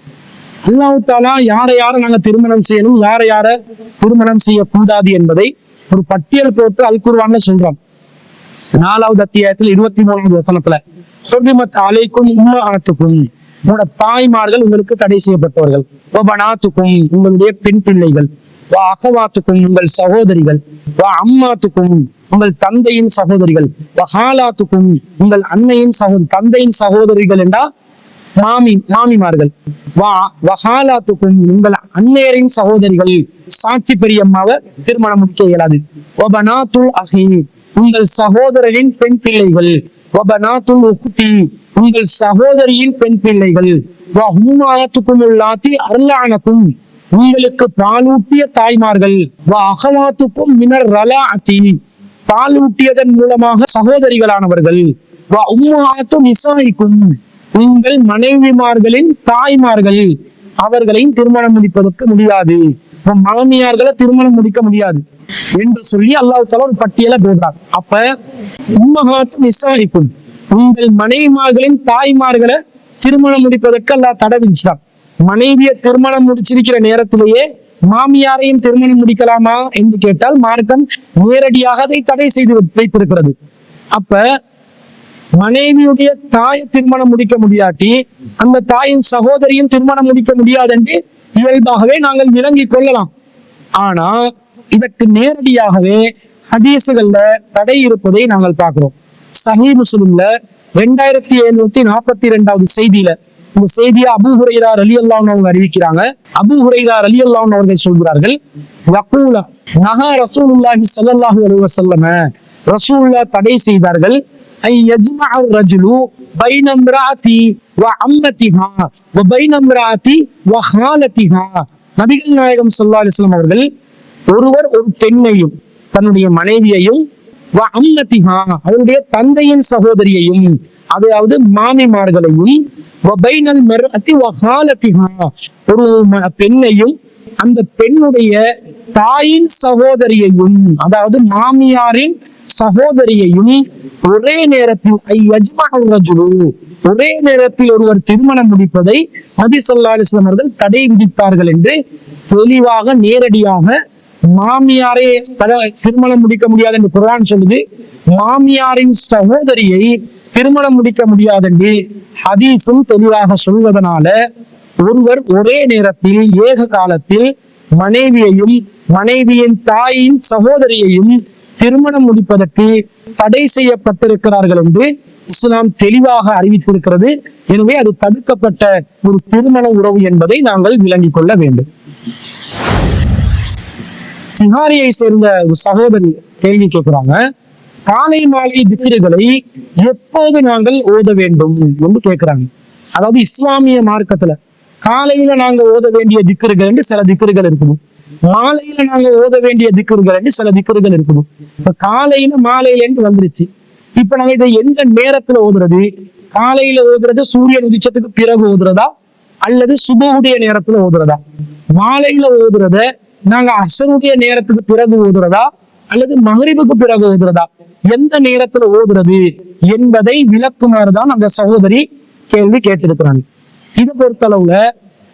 அல்லாஹ் தஆலா யாரை நாங்க திருமணம் செய்யணும், யாரை திருமணம் செய்யக்கூடாது என்பதை ஒரு பட்டியல் போட்டு அல் குர்ஆன்ல சொல்றான். 4வது அத்தியாயத்தில் 23வது வசனத்துல சுர்ரிமத் அலைக்கும் உம்மஹாத்துக்கும், உங்களோட தாய்மார்கள் உங்களுக்கு தடை செய்யப்பட்டவர்கள், வபனாத்துக்கும் உங்களுடைய பெண் பிள்ளைகள், வா அகவாத்துக்கும் உங்கள் சகோதரிகள், வா அம்மாத்துக்கும் உங்கள் தந்தையின் சகோதரிகள், வஹாலாத்துக்கும் உங்கள் அன்னையின் தந்தையின் சகோதரிகள் என்றா மாமிமார்கள், வஹாலாத்துக்கும் உங்கள் அன்னையரின் சகோதரிகள், சாட்சி பெரியம்மாவை திருமணம் முடிக்க இயலாது, வபனாத்துல் அஹி உங்கள் சகோதரரின் பெண் பிள்ளைகள், வபனாத்துல் உக்தி உங்கள் சகோதரியின் பெண் பிள்ளைகள், வஹும்மாத்துக்கும் உல்லாத்தி அர்லானக்கும் உங்களுக்கு பாலூட்டிய தாய்மார்கள், அகவாத்துக்கும் மினர் ரலாஅத்தி பாலூட்டியதன் மூலமாக சகோதரிகளானவர்கள், உம்மஹாத்து நிசாஇக்கும் உங்கள் மனைவிமார்களின் தாய்மார்கள், அவர்களையும் திருமணம் முடிப்பதற்கு முடியாது, மாமியார்களை திருமணம் முடிக்க முடியாது என்று சொல்லி அல்லாஹ் தஆலா ஒரு பட்டியலை போடுறார். அப்ப உம்மஹாத்து நிசாஇக்கும் உங்கள் மனைவிமார்களின் தாய்மார்களை திருமணம் முடிப்பதற்கு அல்லாஹ் தடை விதிச்சான். மனைவியை திருமணம் முடிச்சிருக்கிற நேரத்திலேயே மாமியாரையும் திருமணம் முடிக்கலாமா என்று கேட்டால் மார்க்கம் நேரடியாக அதை தடை செய்து வைத்திருக்கிறது. அப்ப மனைவியுடைய தாயை திருமணம் முடிக்க முடியாட்டி அந்த தாயின் சகோதரியும் திருமணம் முடிக்க முடியாது என்று இயல்பாகவே நாங்கள் விளங்கிக் கொள்ளலாம். ஆனா இதற்கு நேரடியாகவே ஹதீசுகள்ல தடை இருப்பதை நாங்கள் பார்க்கிறோம். சஹீஹ் முஸ்லிம்ல 2742வது செய்தியில இந்த செய்தியை அபூ ஹுரைரா ரலியல்லாஹு அன்ஹு அவங்க அறிவிக்கிறாங்க. அபூ ஹுரைரா ரலியல்லாஹு அன்ஹு அவர்கள் சொல்கிறார்கள், யகூல நஹா ரசூலுல்லாஹி ஸல்லல்லாஹு அலைஹி வஸல்லம், ரசூலுல்லாஹ் தடை செய்தார்கள், ஐ யஜ்மஅ ரஜுலு பைன இம்ராஅதி வ அம்மதிஹா வ பைன இம்ராஅதி வ ஹாலதிஹா. நபிகள் நாயகம் ஸல்லல்லாஹு அலைஹி வஸல்லம் அவர்கள் ஒருவர் ஒரு பெண்ணையும் தன்னுடைய மனைவியையும் வ அம்மதிஹா அவருடைய தந்தையின் சகோதரியையும் அதாவது மாமிமார்களையும் வ பைனல் மர்அதி வ ஹாலதிஹா ஒரு பெண்ணையும் அந்த பெண்ணுடைய தாயின் சகோதரியையும் அதாவது மாமியாரின் சகோதரியையும் ஒரே நேரத்தில் ஒரே நேரத்தில் ஒருவர் திருமணம் முடிப்பதை நபி ஸல்லல்லாஹு அலைஹி வஸல்லம் அவர்கள் தடை விதித்தார்கள் என்று தெளிவாக நேரடியாக மாமியாரே திருமணம் முடிக்க முடியாது என்று குர்ஆன் சொல்லுது. மாமியாரின் சகோதரியை திருமணம் முடிக்க முடியாது என்று ஹதீஸும் தெளிவாக சொல்வதனால ஒருவர் ஒரே நேரத்தில் ஏக காலத்தில் மனைவியையும் மனைவியின் தாயின் சகோதரியையும் திருமணம் முடிப்பதற்கு தடை செய்யப்பட்டிருக்கிறார்கள் என்று இஸ்லாம் தெளிவாக அறிவித்திருக்கிறது. எனவே அது தடுக்கப்பட்ட ஒரு திருமண உறவு என்பதை நாங்கள் விளங்கிக் கொள்ள வேண்டும். சிஹாரியை சேர்ந்த ஒரு சகோதரி கேள்வி கேட்கிறாங்க, காலை மாலை திக்ருகளை எப்போது நாங்கள் ஓத வேண்டும் என்று கேட்கிறாங்க. அதாவது இஸ்லாமிய மார்க்கத்துல காலையில நாங்க ஓத வேண்டிய திக்ருகள் என்று சில திக்ருகள் இருக்குது, மாலையில நாங்க ஓத வேண்டிய திக்ருகள் என்று சில திக்ருகள் இருக்குது. இப்ப காலையில மாலையில என்று வந்துருச்சு. இப்ப நாங்க இதை எந்த நேரத்துல ஓதுறது? காலையில ஓதுறது சூரியன் உதிச்சதுக்கு பிறகு ஓதுறதா அல்லது சுபஹுடைய நேரத்துல ஓதுறதா? மாலையில ஓதுறத நாங்க அசருடைய நேரத்துக்கு பிறகு ஓதுறதா அல்லது மகரிபுக்கு பிறகு ஓதுறதா? எந்த நேரத்துல ஓதுறது என்பதை விளக்குமாறுதான் அந்த சகோதரி கேள்வி கேட்டிருக்கிறாங்க. இதை பொறுத்தளவுல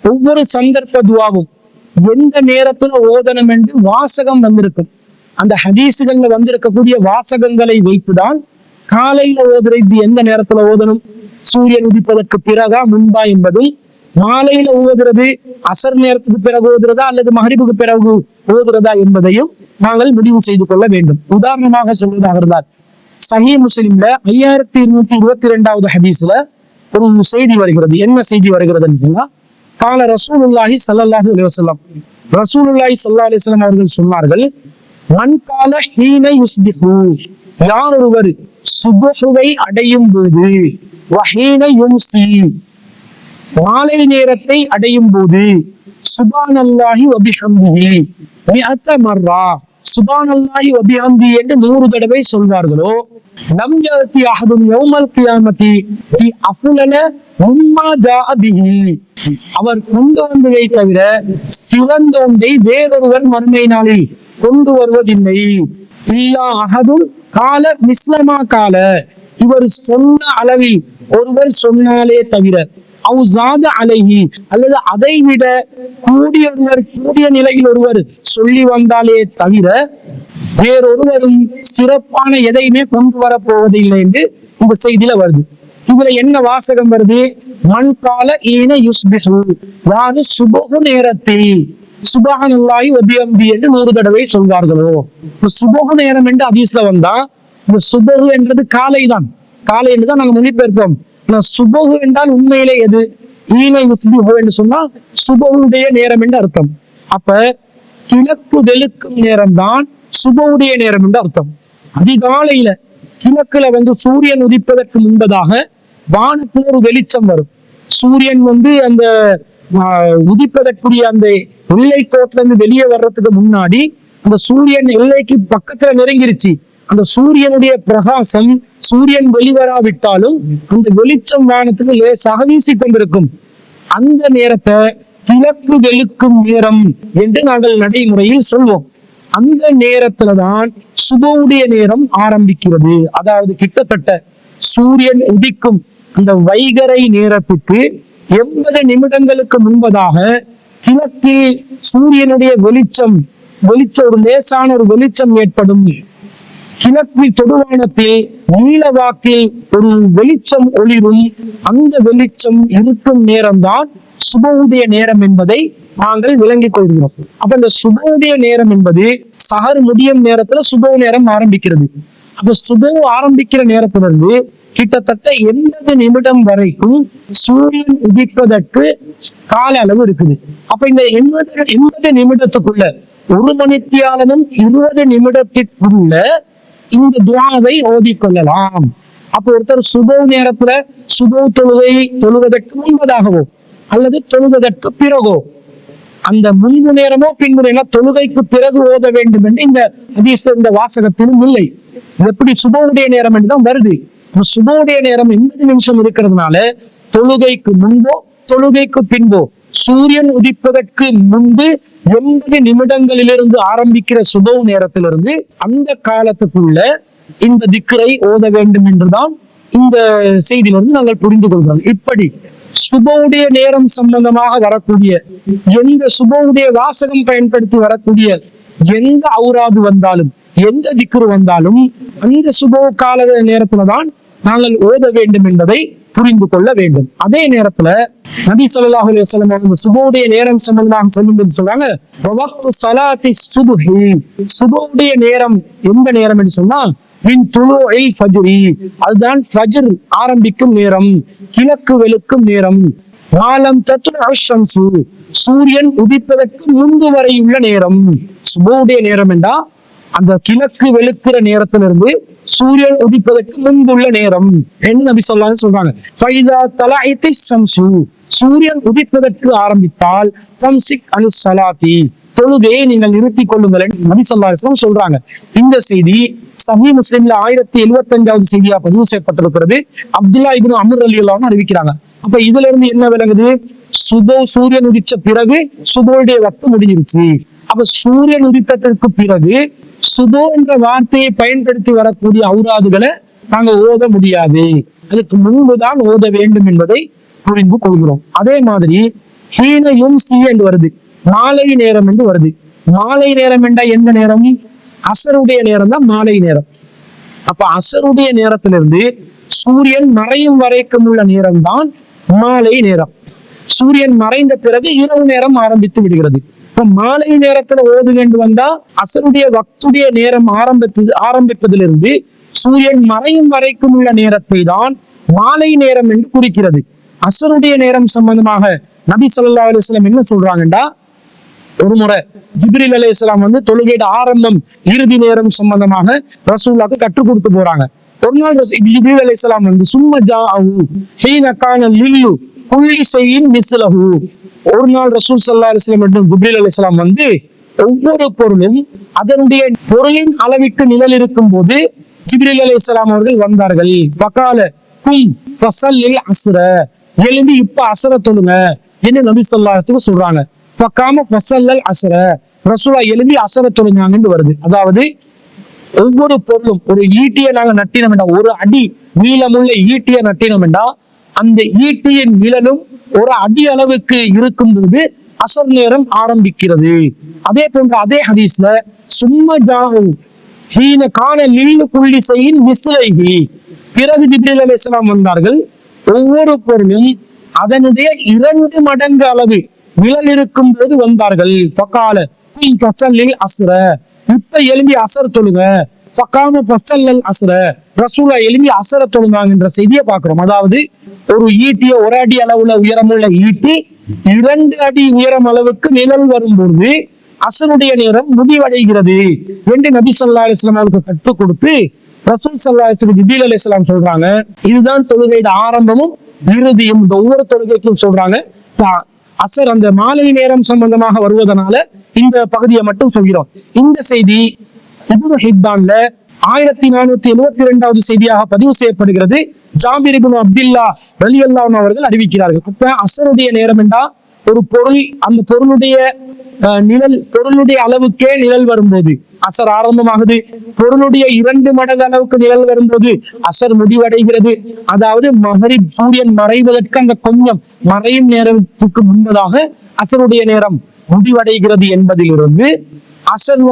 ஒவ்வொரு சந்தர்ப்ப துவாவும் எந்த நேரத்துல ஓதணும் என்று வாசகம் வந்திருக்கும். அந்த ஹதீசுகள்ல வந்திருக்கக்கூடிய வாசகங்களை வைத்துதான் காலையில ஓதுறது எந்த நேரத்துல ஓதணும், சூரியன் உதிப்பதற்கு பிறகா முன்பா என்பதும், மாலையில ஓதுறது அசர் நேரத்துக்கு பிறகு ஓதுறதா அல்லது மகரிபுக்கு பிறகு ஓதுறதா என்பதையும் நாங்கள் முடிவு செய்து கொள்ள வேண்டும். உதாரணமாக சொல்வதாக இருந்தால் சஹீஹ் முஸ்லிம்ல 5222வது ஹதீஸ்ல ஒரு செய்தி வருகிறது. என்ன செய்தி வருகிறதுன்னு சொன்னா, கால ரசூலுல்லாஹி ஸல்லல்லாஹு அலைஹி வஸல்லம், ரசூலுல்லாஹி ஸல்லல்லாஹு அலைஹி வஸல்லம் அவர்கள் சொன்னார்கள், மன் கால ஹீன யுஸ்பிஹு, யார் ஒருவர் சுபஹுவை அடையும் போது, வஹீன யும்சி மாலை நேரத்தை அடையும் போது, சுபானல்லாஹி வ பிஹம்திஹி மிஅத மர்ரா சுபானல்லாஹி வ பிஹம்திஹி என்று 100 தடவை சொல்வார்களோ, லம் யஅதி அஹதுன் யௌமல் கியாமத்தி பி அஃலல மிம்மா ஜாஅ பிஹி, அவர் கொண்டு வந்ததை தவிர சிறந்தோண்டை வேறொருவர் மறுமை நாளில் கொண்டு வருவதில்லை. இல்லா அஹதுன் கால மிஸ்லமா கால, இவர் சொன்ன அளவில் ஒருவர் சொன்னாலே தவிர, அவுசாத அலைஹி அல்லது அதை விட கூடிய நிலையில் ஒருவர் சொல்லி வந்தாலே தவிர வேறொருவரும் சிறப்பான எதையுமே கொண்டு வரப்போவதில்லை என்று இந்த செய்தியில வருது. இதுல என்ன வாசகம் வருது? மன் கால ஈன யுஸ்பிஹு, யாரு சுபஹு நேரத்தில் சுபஹானல்லாஹி வ பிஹம்தி என்று 100 தடவை சொல்வார்களோ. சுபஹு நேரம் என்று ஹதீஸ்ல வந்தா இந்த சுபஹு என்றது காலை தான், காலை என்று தான் நாங்க மொழிபெயர்ப்போம். சுபஹு என்றால் உண்மையிலே எது? ஈன யுஸ்பிஹு என்று சொன்னா சுபஹுடைய நேரம் என்று அர்த்தம். அப்ப கிழக்கு வெளுக்கும் நேரம் தான் சுபஹுடைய நேரம் என்று அர்த்தம். அதிகாலையில கிழக்குல சூரியன் உதிப்பதற்கு முன்பதாக வானத்துல ஒரு வெளிச்சம் வரும். சூரியன் அந்த உதிப்பதற்குரிய அந்த எல்லை கோட்டில இருந்து வெளியே வர்றதுக்கு முன்னாடி அந்த சூரியன் எல்லைக்கு பக்கத்துல நெருங்கிருச்சு. அந்த சூரியனுடைய பிரகாசம் சூரியன் வெளிவராவிட்டாலும் அந்த வெளிச்சம் வானத்துக்கு லேசாக வீசி கொண்டிருக்கும். அந்த நேரத்தை கிழக்கு வெளுக்கும் நேரம் என்று நாங்கள் நடைமுறையில் சொல்வோம். அந்த நேரத்துலதான் சுபவுடைய நேரம் ஆரம்பிக்கிறது. அதாவது கிட்டத்தட்ட சூரியன் உதிக்கும் அந்த வைகறை நேரத்துக்கு 80 நிமிடங்களுக்கு முன்பதாக கிழக்கில் சூரியனுடைய வெளிச்சம் ஒரு லேசான ஒரு வெளிச்சம் ஏற்படும். கிழக்கு தொடுவானத்தில் நீலவாக்கில் ஒரு வெளிச்சம் ஒளிரும். அந்த வெளிச்சம் இருக்கும் நேரம்தான் சுபவுடைய நேரம் என்பதை நாங்கள் விளங்கிக் கொள்கிறோம். அப்ப இந்த சுபவுடைய நேரம் என்பது சஹர் முடியும் நேரத்துல சுபவு நேரம் ஆரம்பிக்கிறது. அப்ப சுபவு ஆரம்பிக்கிற நேரத்திலிருந்து கிட்டத்தட்ட 80 நிமிடம் வரைக்கும் சூரியன் உதிப்பதற்கு கால அளவு இருக்குது. அப்ப இந்த 80 நிமிடத்துக்குள்ள 1 மணித்தியாலமும் 20 நிமிடத்திற்குள்ள இந்த துஆவை ஓதிக்கொள்ளலாம். அப்போ ஒருத்தர் சுபவு நேரத்துல சுபவு தொழுவதற்கு முன்பதாகவோ அல்லது தொழுவதற்கு பிறகோ, அந்த முன்பு நேரமோ பின்பு நேரம் தொழுகைக்கு பிறகு ஓத வேண்டும் என்று இந்த ஹதீஸ்ல இந்த வாசகத்திலும் இல்லை. எப்படி சுபவுடைய நேரம் என்றுதான் வருது. சுபவுடைய நேரம் 80 நிமிஷம் இருக்கிறதுனால தொழுகைக்கு முன்போ தொழுகைக்கு பின்போ சூரியன் உதிப்பதற்கு முன்பு 80 நிமிடங்களிலிருந்து ஆரம்பிக்கிற சுபவு நேரத்திலிருந்து அந்த காலத்துக்குள்ள இந்த திக்ரை ஓத வேண்டும் என்றுதான் இந்த செய்தியிலிருந்து நாங்கள் புரிந்து கொள்கிறோம். இப்படி சுபவுடைய நேரம் சம்பந்தமாக வரக்கூடிய எந்த சுபவுடைய வாசகம் பயன்படுத்தி வரக்கூடிய எந்த அவுராது வந்தாலும் எந்த திக்ரு வந்தாலும் அந்த சுபவு கால நேரத்துலதான் நாங்கள் ஓத வேண்டும் என்பதை புரிந்து கொள்ள வேண்டும். அதே நேரத்துல நபி ஸல்லல்லாஹு அலைஹி வஸல்லம் அவங்க சுபவுடைய நேரம் சம்பந்தமாக சொல்லும்போது சொல்றாங்க, சுபவுடைய நேரம் எந்த நேரம் என்று சொன்னால் அதுதான் ஃபஜ்ர் ஆரம்பிக்கும் நேரம், கிழக்கு வெளுக்கும் நேரம், சூரியன் உதிப்பதற்கு முன்பு வரையுள்ள நேரம். சுபவுடைய நேரம் என்றா அந்த கிழக்கு வெளுக்கிற நேரத்திலிருந்து சூரியன் உதிப்பதற்கு முன்புள்ள நேரம் என்று நபி ஸல்லல்லாஹு அலைஹி வஸல்லம் சொல்றாங்க. சூரியன் உதிப்பதற்கு ஆரம்பித்தால் தொழுகையை நீங்கள் நிறுத்திக் கொள்ளுங்கள் என்று நபி ஸல்லல்லாஹு அலைஹி வஸல்லம் சொல்றாங்க. இந்த செய்தி சஹீஹ் முஸ்லிம்ல 1075வது செய்தியா பதிவு செய்யப்பட்டிருக்கிறது. அப்துல்லா இப்னு அம்ர் ரலியல்லாஹு அன்ஹு அறிவிக்கிறாங்க. அப்ப இதுல இருந்து என்ன விளங்குது? சூரியன் உதிச்ச பிறகு சுபோடைய வக்து முடிஞ்சிருச்சு. அப்ப சூரியன் உதித்ததற்கு பிறகு சுபோ என்ற வார்த்தையை பயன்படுத்தி வரக்கூடிய அவுராதுகளை நாங்க ஓத முடியாது, அதுக்கு முன்புதான் ஓத வேண்டும் என்பதை புரிந்து கொள்கிறோம். அதே மாதிரி ஹீன யும்சி என்று வருது, மாலை நேரம் என்று வருது. மாலை நேரம் என்ற எந்த நேரம்? அசருடைய நேரம் தான் மாலை நேரம். அப்ப அசருடைய நேரத்திலிருந்து சூரியன் மறையும் வரைக்கும் உள்ள நேரம் தான் மாலை நேரம். சூரியன் மறைந்த பிறகு இரவு நேரம் ஆரம்பித்து விடுகிறது. இப்ப மாலை நேரத்துல ஓது வேண்டும் வந்தா அசருடைய வக்துடைய நேரம் ஆரம்பிப்பதிலிருந்து சூரியன் மறையும் வரைக்கும் உள்ள நேரத்தை தான் மாலை நேரம் என்று குறிக்கிறது. அசருடைய நேரம் சம்பந்தமாக நபி ஸல்லல்லாஹு அலைஹி வஸல்லம் என்ன சொல்றாங்கடா, ஒரு முறை ஜிப்ரீல் அலைஹிஸ்ஸலாம் வந்து தொழுகையோட ஆரம்பம் இறுதி நேரம் சம்பந்தமாக ரசூலுல்லாஹ்க்கு கற்றுக் கொடுத்து போறாங்க. ஒரு நாள் ஜிப்ரீல் அலைஹிஸ்ஸலாம் வந்து சும்ம ஜாஅஹு ஹீன கான லில்லு குல்லி ஷைஇன் மிஸ்லஹு. ஒரு நாள் ரசூல் ஸல்லல்லாஹு அலைஹி வஸல்லம் மற்றும் ஜிப்ரீல் அலைஹிஸ்ஸலாம் வந்து ஒவ்வொரு பொருளும் அதனுடைய பொருளின் அளவிற்கு நிழல் இருக்கும் போது ஜிப்ரீல் அலைஹிஸ்ஸலாம் அவர்கள் வந்தார்கள். ஃபகால கும் ஃபஸல்லில் அஸ்ர, எழும்பி இப்ப அஸ்ர தொழுங்க என்று நபி ஸல்லல்லாஹு அலைஹி வஸல்லம் சொல்றாங்க. ஃபகாம ஃபஸல்லல் அஸ்ர, ரசூலுல்லாஹ் எழும்பி அஸ்ர தொழுங்காங்கன்னு வருது. அதாவது ஒவ்வொரு பொருளும் ஒரு ஈட்டியை நாங்க நட்டினோம் என்றா, ஒரு அடி நீளமுள்ள ஈட்டியை நட்டினோம் என்றா அந்த ஈட்டியின் நிழலும் ஒரு அடி அளவுக்கு இருக்கும் போது அசர் நேரம் ஆரம்பிக்கிறது. அதே போன்ற அதே ஹதீஸ்ல சும்ம ஜாஹு ஹீன கான லில்லு குல்லி ஷைஇன் மிஸ்லைஹி, பிறகு ஜிப்ரீல் அலைஹிஸ்ஸலாம் வந்தார்கள். ஒவ்வொரு பொருளும் அதனுடைய 2 மடங்கு அளவு நிழல் இருக்கும் போது வந்தார்கள். ஃபகால குல் ஃபஸல்லில் அஸ்ர, இப்ப எழும்பி அசர் தொழுங்க. ஃபகாம ஃபஸல்லல் அஸ்ர, ரசூலுல்லாஹ் எழும்பி அசர தொழுங்காங்கன்ற செய்தியை பார்க்கிறோம். அதாவது ஒரு ஈட்டிய ஒரு அடி அளவுல உயரமுள்ள ஈட்டி 2 அடி உயரம் அளவுக்கு நிழல் வரும்பொழுது அசருடைய நேரம் முடிவடைகிறது என்று நபி ஸல்லல்லாஹு அலைஹி வஸல்லம் அவருக்கு கற்றுக் கொடுத்து ரசூல் ஸல்லல்லாஹு அலைஹி வஸல்லம் ஜிப்ரீல் அலைஹிஸ்ஸலாம் சொல்றாங்க, இதுதான் தொழுகையோட ஆரம்பமும் இறுதியும். இந்த ஒவ்வொரு தொழுகைக்கும் சொல்றாங்க. அசர் அந்த மாலை நேரம் சம்பந்தமாக வருவதனால இந்த பகுதியை மட்டும் சொல்கிறோம். இந்த செய்தி இப்னு ஹிப்பான்ல 1472வது செய்தியாக பதிவு செய்யப்படுகிறது. ஜாபிர் இப்னு அப்துல்லா ரலியல்லாஹு அன்ஹு அவர்கள் அறிவிக்கிறார்கள். அப்ப அசருடைய நேரம் என்றா ஒரு பொருள் அந்த பொருளுடைய பொருளுடைய அளவுக்கே நிழல் வரும்போது அசர் ஆரம்பமாகுது. பொருளுடைய 2 மடங்கு அளவுக்கு நிழல் வரும்போது அசர் முடிவடைகிறது. அதாவது மகரிப் சூரியன் மறைவதற்கு அந்த கொஞ்சம் மறையும் நேரத்துக்கு முன்பதாக அசருடைய நேரம் முடிவடைகிறது என்பதிலிருந்து அசர்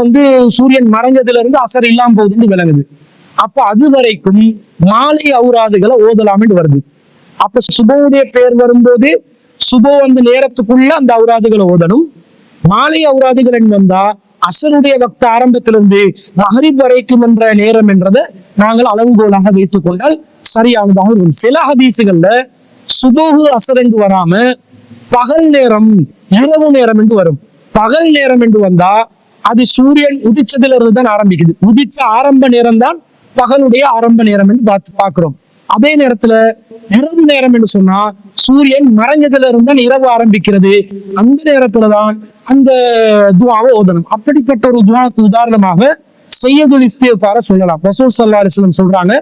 சூரியன் மறைஞ்சதிலிருந்து அசர் இல்லாம போகுதுன்னு விளங்குது. அப்ப அது வரைக்கும் மாலை அவுராதுகளை ஓதலாம் என்று வருது. அப்ப சுபவுடைய பேர் வரும்போது சுபோ நேரத்துக்குள்ள அந்த அவுராதுகளை ஓதணும். மாலை அவுராதுகள் வந்தா அசருடைய வக்த ஆரம்பத்திலிருந்து மகரிப் வரைக்கும் என்ற நேரம் என்றதை நாங்கள் அளவுகோலாக வைத்துக் கொண்டால் சரியானதாக இருக்கும். சில ஹதீசுகள்ல சுபோகு அசர் என்று வராம பகல் நேரம் இரவு நேரம் என்று வரும். பகல் நேரம் என்று வந்தா அது சூரியன் உதிச்சதுல இருந்து தான் ஆரம்பிக்குது. உதிச்ச ஆரம்ப நேரம் தான் பகலுடைய ஆரம்ப நேரம் என்று பார்க்கிறோம். அதே நேரத்துல இரவு நேரம் என்று சொன்னா சூரியன் மறைஞ்சதுல இருந்தால் இரவு ஆரம்பிக்கிறது. அந்த நேரத்துலதான் அந்த துஆவை ஓதணும். அப்படிப்பட்ட ஒரு துஆக்கு உதாரணமாக சையதுல் இஸ்திக்ஃபார சொல்லலாம். ரசூல் ஸல்லல்லாஹு அலைஹி வஸல்லம் சொல்றாங்க,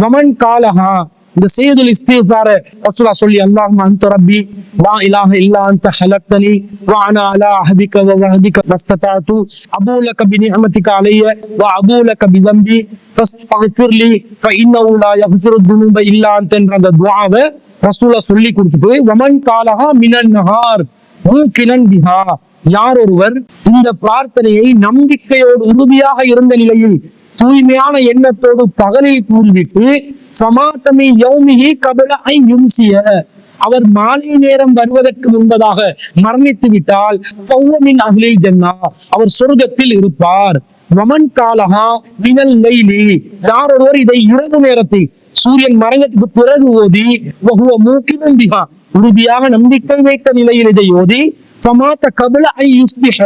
வமன் காலஹா, இந்த சையதுல் இஸ்திக்ஃபார ரசூலா சொல்லி, அல்லாஹும்ம அன்த ரப்பி லா இலாஹ இல்லா அன்த ஹலக்தனி வ அனா அலா அஹதிக வ வஹதிக மஸ்ததஅது அபூ லக பிநிஅமதிக அலைய வ அபூ லக பிதம்பி ஃபஸ்தக்ஃபிர்லி ஃபஇன்னஹு லா யக்ஃபிரு துனூப இல்லா அன்த என்ற அந்த துஆவை ரசூலா சொல்லி கொடுத்துட்டு, வமன் காலஹா மினன் நஹார் மூகினன் பிஹா, யார் ஒருவர் இந்த பிரார்த்தனையை நம்பிக்கையோடு உறுதியாக இருந்த நிலையில் தூய்மையான எண்ணத்தோடு பகலில் கூறிவிட்டு சமாத்தமி யௌமிஹி கபல ஐ யும்சிய, அவர் மாலை நேரம் வருவதற்கு முன்பதாக மரணித்து விட்டால் ஃபஹுவ மின் அஹ்லில் ஜன்னah, அவர் சொர்க்கத்தில் இருப்பார். வமன் காலஹா மினல் லைலி, யார் ஒருவர் இதை இரவு நேரத்தில் சூரியன் மறைஞ்சதுக்கு பிறகு ஓதி வஹுவ மூகினன் பிஹா, உறுதியாக நம்பிக்கை வைத்த நிலையில் இதை ஓதி சமாத்த கபல ஐ யுஸ்பிஹ,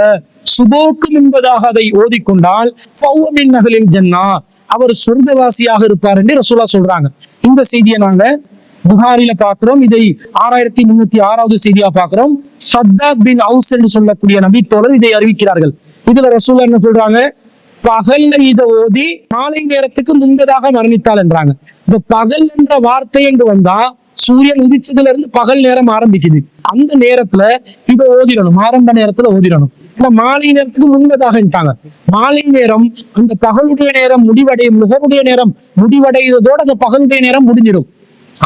சுபோக்கு முன்பதாக அதை ஓதிக்கொண்டால் ஃபஹுவ மின் அஹ்லில் ஜன்னah, அவர் சொர்க்கவாசியாக இருப்பார் என்று ரசூலா சொல்றாங்க. இந்த செய்தியை நாங்க புகாரில பார்க்கிறோம். இதை 6306வது செய்தியா பார்க்கிறோம். ஷத்தாத் பின் அவுஸ் என்று சொல்லக்கூடிய நபி தோழர் இதை அறிவிக்கிறார்கள். இதுல ரசூலா என்ன சொல்றாங்க, பகல்ல இதை ஓதி மாலை நேரத்துக்கு முன்பதாக மரணித்தால் என்றாங்க. இப்ப பகல் என்ற வார்த்தை என்று வந்தா சூரியன் உதிச்சதுல இருந்து பகல் நேரம் ஆரம்பிக்குது. அந்த நேரத்துல இதை ஓதிடணும், ஆரம்ப நேரத்துல ஓதிடணும். மாலை நேரத்துக்கு முன்பதாக மாலை நேரம் அந்த பகலுடைய நேரம் முடிவடையும், முகருடைய நேரம் முடிவடைவதோடு அந்த பகலுடைய நேரம் முடிஞ்சிடும்.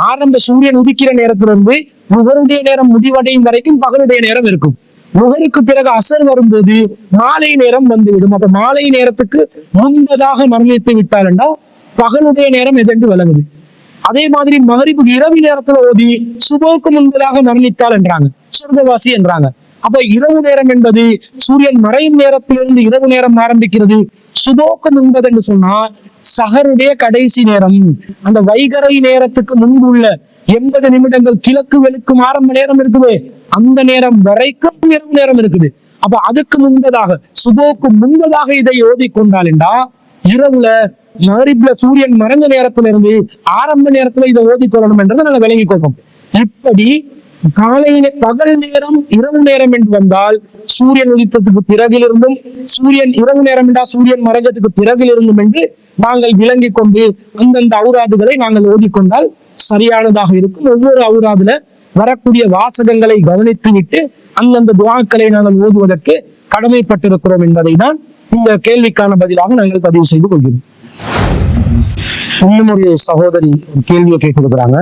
ஆரம்ப சூரியன் உதிக்கிற நேரத்திலிருந்து முகருடைய நேரம் முடிவடையும் வரைக்கும் பகலுடைய நேரம் இருக்கும். முகருக்கு பிறகு அசர் வரும்போது மாலை நேரம் வந்துவிடும். அப்ப மாலை நேரத்துக்கு முன்பதாக மரணித்து விட்டால் என்றால் பகலுடைய நேரம் எதென்று விளங்குது. அதே மாதிரி மகரிபுக்கு இரவு நேரத்துல ஓதி சுபோக்கு முன்பதாக மரணித்தால் என்றாங்க, சொர்க்கவாசி என்றாங்க. அப்ப இரவு நேரம் என்பது சூரியன் மறையும் நேரத்திலிருந்து இரவு நேரம் ஆரம்பிக்கிறது. சுபோக்கு முன்பது என்று சொன்னா சஹருடைய கடைசி நேரம், அந்த வைகரை நேரத்துக்கு முன்பு உள்ள 80 நிமிடங்கள் கிழக்கு வெளுக்கும் ஆரம்ப நேரம் இருக்குது, அந்த நேரம் வரைக்கும் இரவு நேரம் இருக்குது. அப்ப அதுக்கு முன்பதாக சுபோக்கு முன்பதாக இதை ஓதி கொண்டால் என்றா இரவுல மகரிப்ல சூரியன் மறைஞ்ச நேரத்துல இருந்து ஆரம்ப நேரத்துல இதை ஓதி கொள்ளணும் என்றதை நாங்க விளங்கி கொள்வோம். இப்படி காலையில பகல் நேரம் இரவு நேரம் என்று வந்தால் சூரியன் உதித்ததுக்கு பிறகிலிருந்தும், சூரியன் இரவு நேரம் என்றால் சூரியன் மறைஞ்சதுக்கு பிறகிலிருந்தும் என்று நாங்கள் விளங்கி கொண்டு அந்தந்த அவுராதுகளை நாங்கள் ஓதிக்கொண்டால் சரியானதாக இருக்கும். ஒவ்வொரு அவுராதுல வரக்கூடிய வாசகங்களை கவனித்து விட்டு அந்தந்த துஆக்களை நாங்கள் ஓதுவதற்கு கடமைப்பட்டிருக்கிறோம் என்பதை தான் இந்த கேள்விக்கான பதிலாக நாங்கள் பதிவு செய்து கொள்கிறோம். இன்னும் ஒரு சகோதரி ஒரு கேள்வியை கேட்டிருக்கிறாங்க.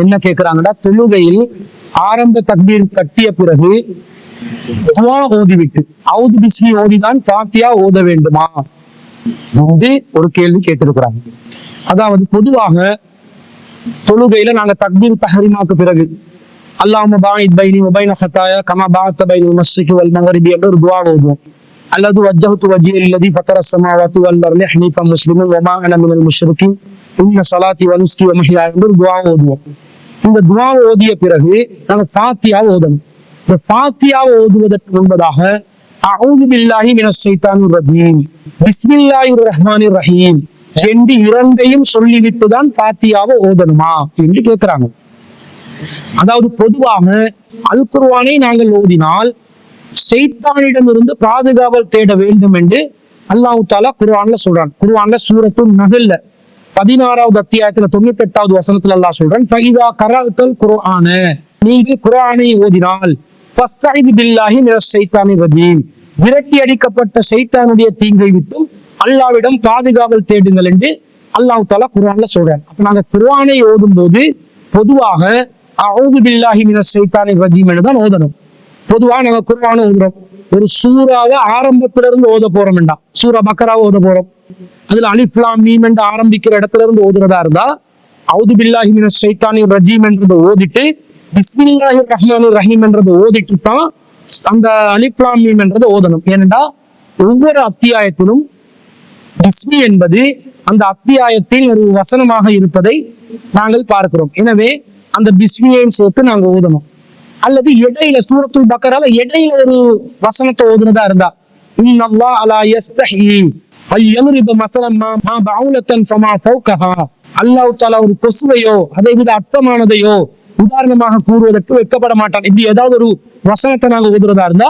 என்ன கேட்கிறாங்கன்னா, தொழுகையில் ஆரம்ப தக்பீர் கட்டிய பிறகு துஆ ஓதிவிட்டு அவுது பிஸ்மி ஓதிதான் ஃபாத்தியா ஓத வேண்டுமா என்று ஒரு கேள்வி கேட்டிருக்கிறாங்க. அதாவது பொதுவாக தொழுகையில நாங்க தக்பீர் தஹ்ரீமாக்கு பிறகு அல்லாஹும்ம பாஇத் பைனி வ பைன ஹதாயா கமா பஅத்த பைனல் மஷ்ரிகி வல் மக்ரிபி என்ற ஒரு துஆ ஓதுவோம். அல்லது வஜ்ஜஹ்து வஜ்ஹிய லில்லதி ஃபத்தர ஸமாவாத்தி வல் அர்தி ஹனீஃபன் முஸ்லிமன் வ மா அன மினல் முஷ்ரிகீன் இன்ன ஸலாத்தி வ நுஸ்கி வ மஹ்யாய என்ற ஒரு துஆ ஓதுவோம். இந்த துஆ ஓதிய பிறகு நாங்க ஃபாத்தியா ஓதணும். இந்த ஃபாத்தியா ஓதுவதற்கு முன்பதாக அஊது பில்லாஹி மினஷ் ஷைத்தானிர் ரஜீம் பிஸ்மில்லாஹிர் ரஹ்மானிர் ரஹீம் என்று இரண்டையும் சொல்லிவிட்டு தான் ஃபாத்தியாவை ஓதணுமா என்று கேட்கிறாங்க. அதாவது பொதுவாக அல் குர்ஆனை நாங்கள் ஓதினால் ஷைத்தானிடமிருந்து பாதுகாவல் தேட வேண்டும் என்று அல்லாஹ் தஆலா குர்ஆன்ல சொல்றான். குர்ஆன்ல சூரத்துன் நஹ்ல்ல 16வது அத்தியாயத்துல 98வது வசனத்துல அல்லாஹ் சொல்றான், ஃபஇதா கரஅத்தல் குர்ஆன, நீங்கள் குர்ஆனை ஓதினால் ஃபஸ்தஇது பில்லாஹி மினஷ் ஷைத்தானிர் ரஜீம், விரட்டி அடிக்கப்பட்ட ஷைத்தானுடைய தீங்கை விட்டும் அல்லாஹ்விடம் பாதுகாவல் தேடுங்கள் என்று அல்லாஹ் தஆலா குர்ஆன்ல சொல்றாங்க. அப்ப நாங்க குர்ஆனை ஓதும் போது பொதுவாக அஊது பில்லாஹி மினஷ் ஷைத்தானிர் ரஜீம் என்று தான் ஓதணும். பொதுவாக நாங்க குர்ஆனை ஓதுறோம், ஒரு சூறாவை ஆரம்பத்திலிருந்து ஓத போறோம் வேண்டாம். சூரா பக்கராவை ஓத போறோம், அதுல அலிஃப் லாம் மீம் என்று ஆரம்பிக்கிற இடத்துல இருந்து ஓதுறதா இருந்தா அஊது பில்லாஹி மினஷ் ஷைத்தானிர் ரஜீம் என்றதை ஓதிட்டு பிஸ்மில்லாஹிர் ரஹ்மானிர் ரஹீம் என்றதை ஓதிட்டு தான் அந்த அலிஃப் லாம் மீம் என்றதை ஓதணும். ஏனென்றா ஒவ்வொரு அத்தியாயத்திலும் பிஸ்மி என்பது அந்த அத்தியாயத்தில் ஒரு வசனமாக இருப்பதை நாங்கள் பார்க்கிறோம். எனவே அந்த பிஸ்மியையும் சேர்த்து நாங்க ஓதணும். அல்லது இடையில சூரத்துல் பக்கரால இடையில ஒரு வசனத்தை ஓதுனதா இருந்தா இன்னல்லாஹ் அலா யஸ்தஹி அல் யம்ரிப மஸலன் மா பஅவுலத்தன் ஃபமா ஃபௌகஹா, அல்லாஹ் தஆலா ஒரு கொசுவையோ அதை விட அற்பமானதையோ உதாரணமாக கூறுவதற்கு வெட்கப்பட மாட்டான். இப்படி ஏதாவது ஒரு வசனத்தை நாங்க ஓதுறதா இருந்தா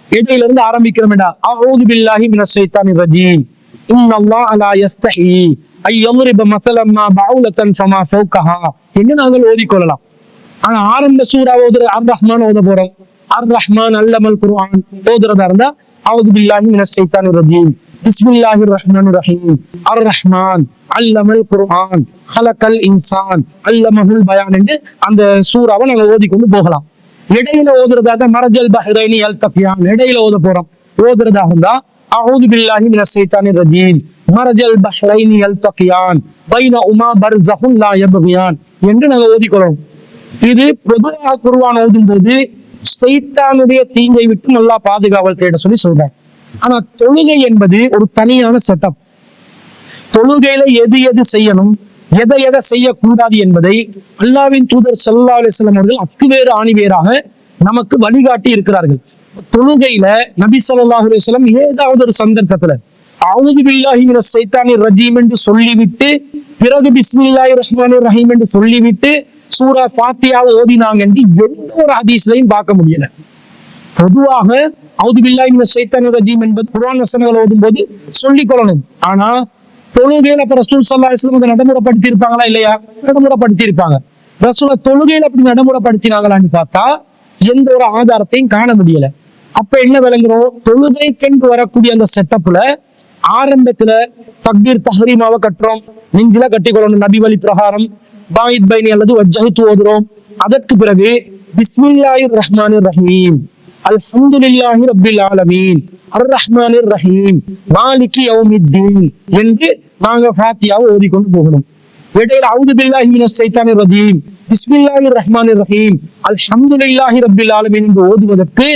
இடையில இருந்து ஆரம்பிக்கிறோம். அஊது பில்லாஹி மினஷ் ஷைத்தானிர் ரஜீம், இன்னல்லாஹ் அலா யஸ்தஹி அல் யம்ரிப மஸலன் மா பஅவுலத்தன் ஃபமா ஃபௌகஹா என்று நாங்கள் ஓதிக்கொள்ளலாம். ஆனா ஆரம்ப சூரா ஓதுற அர் ரஹ்மான் ஓத போறோம், அர் ரஹ்மான் அல்லமல் குர்ஆன் ஓதுறதா இருந்தா அஊது பில்லாஹி மினஷ் ஷைத்தானிர் ரஜீம் பிஸ்மில்லாஹிர் ரஹ்மானிர் ரஹீம் அர் ரஹ்மான் அல்லமல் குர்ஆன் ஹலக்கல் இன்சான் அல்லமஹுல் பயான் என்று அந்த சூறாவை நாங்க ஓதிக்கொண்டு போகலாம். இடையில ஓதுறதாக மரஜல் பஹ்ரைனி யல்தகியான் இடையில ஓத போறோம், ஓதுறதாக இருந்தா அஊது பில்லாஹி மினஷ் ஷைத்தானிர் ரஜீம் மரஜல் பஹ்ரைனி யல்தகியான் பைனஹுமா பர்ஸஹுன் லா யப்கியான் என்று நாங்க ஓதிக்கொள்றோம். இது பொதுவாக குர்ஆன் ஓதும் போது ஷைத்தானுடைய தீங்கை விட்டு நல்லா பாதுகாவல் தேட சொல்லி சொல்றாங்க. ஆனா தொழுகை என்பது ஒரு தனியான செட்டப். தொழுகையில எது எது செய்யணும், எதை எதை செய்யக்கூடாது என்பதை அல்லாஹ்வின் தூதர் ஸல்லல்லாஹு அலைஹி வஸல்லம் அவர்கள் அக்குவேறு ஆணிவேராக நமக்கு வழிகாட்டி இருக்கிறார்கள். தொழுகையில நபி ஸல்லல்லாஹு அலைஹி வஸல்லம் ஏதாவது ஒரு சந்தர்ப்பத்துல அஊது பில்லாஹி மினஷ் ஷைத்தானிர் ரஜீம் என்று சொல்லிவிட்டு பிறகு பிஸ்மில்லாஹிர் ரஹ்மானிர் ரஹீம் என்று சொல்லிவிட்டு சூரா ஃபாத்தியாவை ஓதினாங்க என்று எந்த ஒரு ஹதீஸ்லையும் பார்க்க முடியல. பொதுவாக அஊது பில்லாஹி மினஷ் ஷைத்தானிர் ரஜீம் என்பது குர்ஆன் வசனங்களை ஓதும் போது சொல்லிக் கொள்ளணும். ஆனா தொழுகையில அப்ப ரசூல் ஸல்லல்லாஹு அலைஹி வஸல்லம் நடைமுறைப்படுத்தி இருப்பாங்களா இல்லையா? நடைமுறைப்படுத்தி இருப்பாங்க. ரசூல தொழுகையில அப்படி நடைமுறைப்படுத்தினாங்களான்னு பார்த்தா எந்த ஒரு ஆதாரத்தையும் காண முடியல. அப்ப என்ன விளங்குறோம், தொழுகைக்கென்று வரக்கூடிய அந்த செட்டப்ல ஆரம்பத்துல தக்பீர் தஹ்ரீமாவை கட்டுறோம், நெஞ்சில கட்டிக்கொள்ளணும் நபி வழி பிரகாரம், பாயித் பைனி அல்லது வஜ்ஜஹ்து ஓதுறோம். அதற்கு பிறகு பிஸ்மில்லாஹிர் ரஹ்மானிர் ரஹீம் அல்ஹம்துலில்லாஹி ரப்பில் ஆலமீன் அர் ரஹ்மானிர் ரஹீம் மாலிகி யௌமித்தீன் என்று நாங்க ஃபாத்தியாவை ஓதிக்கொண்டு போகணும். இடையில அஊது பில்லாஹி மினஷ் ஷைத்தானிர் ரஜீம் பிஸ்மில்லாஹிர் ரஹ்மானிர் ரஹீம் அல்ஹம்துலில்லாஹி ரப்பில் ஆலமீன் என்று ஓதுவதற்கு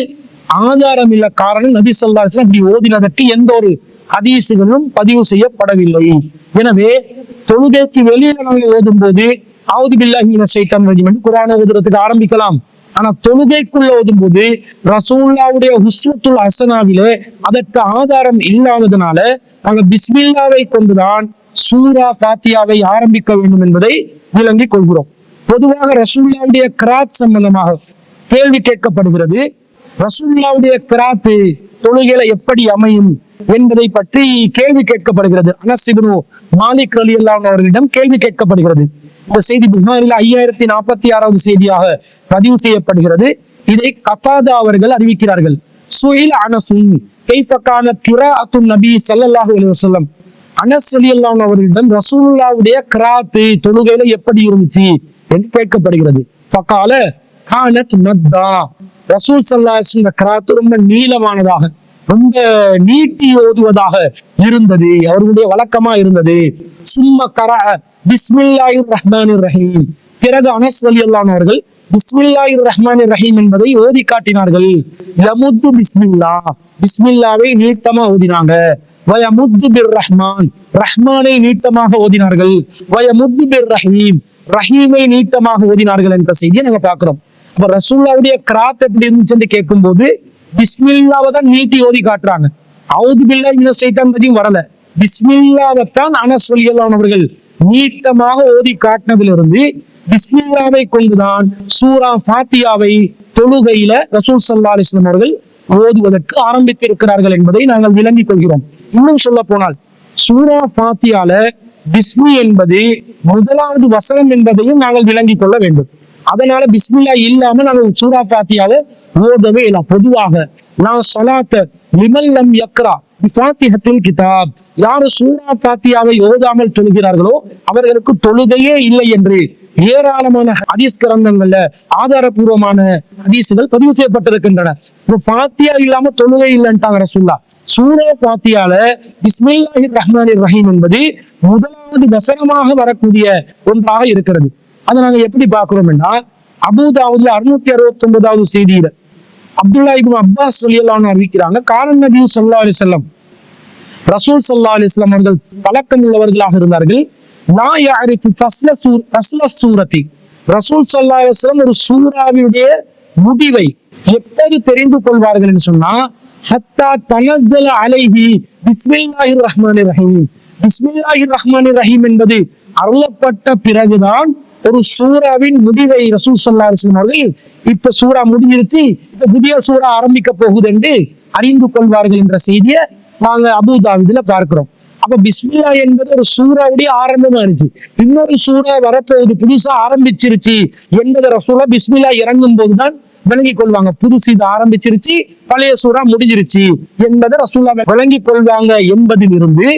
ஆதாரம் இல்ல. காரணம் நபி ஸல்லல்லாஹு அலைஹி வஸல்லம் இப்படி ஓதினதற்கு எந்த ஒரு ஹதீஸுகளும் பதிவு செய்யப்படவில்லை. எனவே தொழுகைக்கு வெளியில நாங்கள் ஓதும் போது அஊது பில்லாஹி மினஷ் ஷைத்தானிர் ரஜீம் என்று குர்ஆனை ஓதுறதுக்கு ஆரம்பிக்கலாம். ஆனா தொழுகைக்குள்ள ஓதும் போது ரசூலுல்லாஹ்வுடைய உஸ்வத்துல் ஹஸனாவிலே அதற்கு ஆதாரம் இல்லாததுனால நாங்கள் பிஸ்மில்லாவை கொண்டுதான் சூரா ஃபாத்தியாவை ஆரம்பிக்க வேண்டும் என்பதை விளங்கிக் கொள்கிறோம். பொதுவாக ரசூலுல்லாஹ்வுடைய கிராத் சம்பந்தமாக கேள்வி கேட்கப்படுகிறது. ரசூலுல்லாஹ்வுடைய கிராத் தொழுகையில எப்படி அமையும் என்பதை பற்றி கேள்வி கேட்கப்படுகிறது. அனஸ் இப்னு மாலிக் ரலியல்லாஹு அன்ஹு அவர்களிடம் கேள்வி கேட்கப்படுகிறது. இந்த செய்தி புகாரில் 5046வது செய்தியாக பதிவு செய்யப்படுகிறது. இதை கதாதா அவர்கள் அறிவிக்கிறார்கள். சுயில் அனசுன் கைஃப கானத் கிராஅத்துன் நபி ஸல்லல்லாஹு அலைஹி வஸல்லம், அனஸ் ரலியல்லாஹு அன்ஹு அவர்களிடம் ரசூலுல்லாஹ்வுடைய கிராத் தொழுகையில எப்படி இருந்துச்சு என்று கேட்கப்படுகிறது. ஃபகால கானத் மத்தா, ரசூல் ஸல்லல்லாஹு அலைஹி வஸல்லம் கிராத் ரொம்ப நீளமானதாக ரொம்ப நீட்டி ஓதுவதாக இருந்தது, அவர்களுடைய வழக்கமா இருந்தது. சும்ம கரஅ பிஸ்மில்லாஹிர் ரஹ்மானிர் ரஹீம், பிறகு அனஸ் ரலியல்லாஹு அன்ஹு அவர்கள் பிஸ்மில்லாஹிர் ரஹ்மானிர் ரஹீம் என்பதை ஓதி காட்டினார்கள். யமுத்து பிஸ்மில்லா, பிஸ்மில்லாவை நீட்டமா ஓதினாங்க. வயமுத்து பிர் ரஹ்மான், ரஹ்மானை நீட்டமாக ஓதினார்கள். வயமுத்து பிர் ரஹீம், ரஹீமை நீட்டமாக ஓதினார்கள் என்ற செய்தியை நாங்க பார்க்கிறோம். அப்ப ரசூலுல்லாஹ்வுடைய கிராத் எப்படி இருந்துச்சுன்னு கேட்கும் போது பிஸ்மில்லாவை தான் நீட்டி ஓதி காட்டுறாங்க. அஊது பில்லாஹி மினஷ் ஷைத்தானிர் ரஜீம் வரல, பிஸ்மில்லாவை தான் அனஸ் ரலியல்லாஹு அன்ஹு அவர்கள் நீட்டமாக ஓதி காட்டினதிலிருந்து பிஸ்மில்லாவை கொண்டுதான் சூரா ஃபாத்தியாவை தொழுகையில ரசூல் ஸல்லல்லாஹு அலைஹி வஸல்லம் அவர்கள் ஓதுவதற்கு ஆரம்பித்திருக்கிறார்கள் என்பதை நாங்கள் விளங்கிக் கொள்கிறோம். இன்னும் சொல்ல போனால் சூரா ஃபாத்தியால பிஸ்மி என்பது முதலாவது வசனம் என்பதையும் நாங்கள் விளங்கிக் கொள்ள வேண்டும். அதனால பிஸ்மில்லா இல்லாம நாங்க சூரா ஃபாத்தியாவை ஓதவே இல்லை. பொதுவாக நான் சொலாத்த லிமல்லம் யக்ரா ஃபாத்திஹத்தில் கிதாப், யாரு சூரா ஃபாத்தியாவை ஓதாமல் தொழுகிறார்களோ அவர்களுக்கு தொழுகையே இல்லை என்று ஏராளமான ஹதீஸ் கிரந்தங்கள்ல ஆதாரபூர்வமான ஹதீஸ்கள் பதிவு செய்யப்பட்டிருக்கின்றன. ஃபாத்தியா இல்லாம தொழுகை இல்லைன்ட்டாங்க ரசூல்லா. சூரா ஃபாத்தியால பிஸ்மில்லாஹிர் ரஹ்மானிர் ரஹீம் என்பது முதலாவது வசனமாக வரக்கூடிய ஒன்றாக இருக்கிறது. அதை நாங்க எப்படி பார்க்கிறோம்னா, அபூதாவுதுல 669வது செய்தியில அப்துல்லா இப்னு அப்பாஸ் ரலியல்லாஹு அன்ஹு அறிவிக்கிறாங்க, கான நபி ஸல்லல்லாஹு அலைஹி வஸல்லம், ரசூல் ஸல்லல்லாஹு அலைஹி வஸல்லம் அவர்கள் பழக்கம் உள்ளவர்களாக இருந்தார்கள். லா யஅரிஃபு ஃபஸ்ல சூரத்தி, ரசூல் ஸல்லல்லாஹு அலைஹி வஸல்லம் ஒரு சூராவினுடைய முடிவை எப்போது தெரிந்து கொள்வார்கள் என்று சொன்னா, ஹத்தா தனஸ்ஸல அலைஹி பிஸ்மில்லாஹிர் ரஹ்மானிர் ரஹீம், பிஸ்மில்லாஹிர் ரஹ்மானிர் ரஹீம் என்பது அருளப்பட்ட பிறகுதான் ஒரு சூராவின் முடிவை ரசூல் ஸல்லல்லாஹு அலைஹி வஸல்லம் அவர்கள் இப்ப சூரா முடிஞ்சிருச்சு, இப்ப புதிய சூரா ஆரம்பிக்க போகுது என்று அறிந்து கொள்வார்கள் என்ற செய்தியை நாங்க அபூதாவுதுல பார்க்கிறோம். அப்ப பிஸ்மில்லா என்பது ஒரு சூறாவுடைய ஆரம்பமா இருந்துச்சு. இன்னொரு சூறா வரப்போகுது, புதுசா ஆரம்பிச்சிருச்சு என்பதை ரசூலா பிஸ்மில்லா இறங்கும் போதுதான் விளங்கி கொள்வாங்க. புதுசு இது ஆரம்பிச்சிருச்சு, பழைய சூறா முடிஞ்சிருச்சு என்பதை ரசூலா விளங்கி கொள்வாங்க என்பதிலிருந்து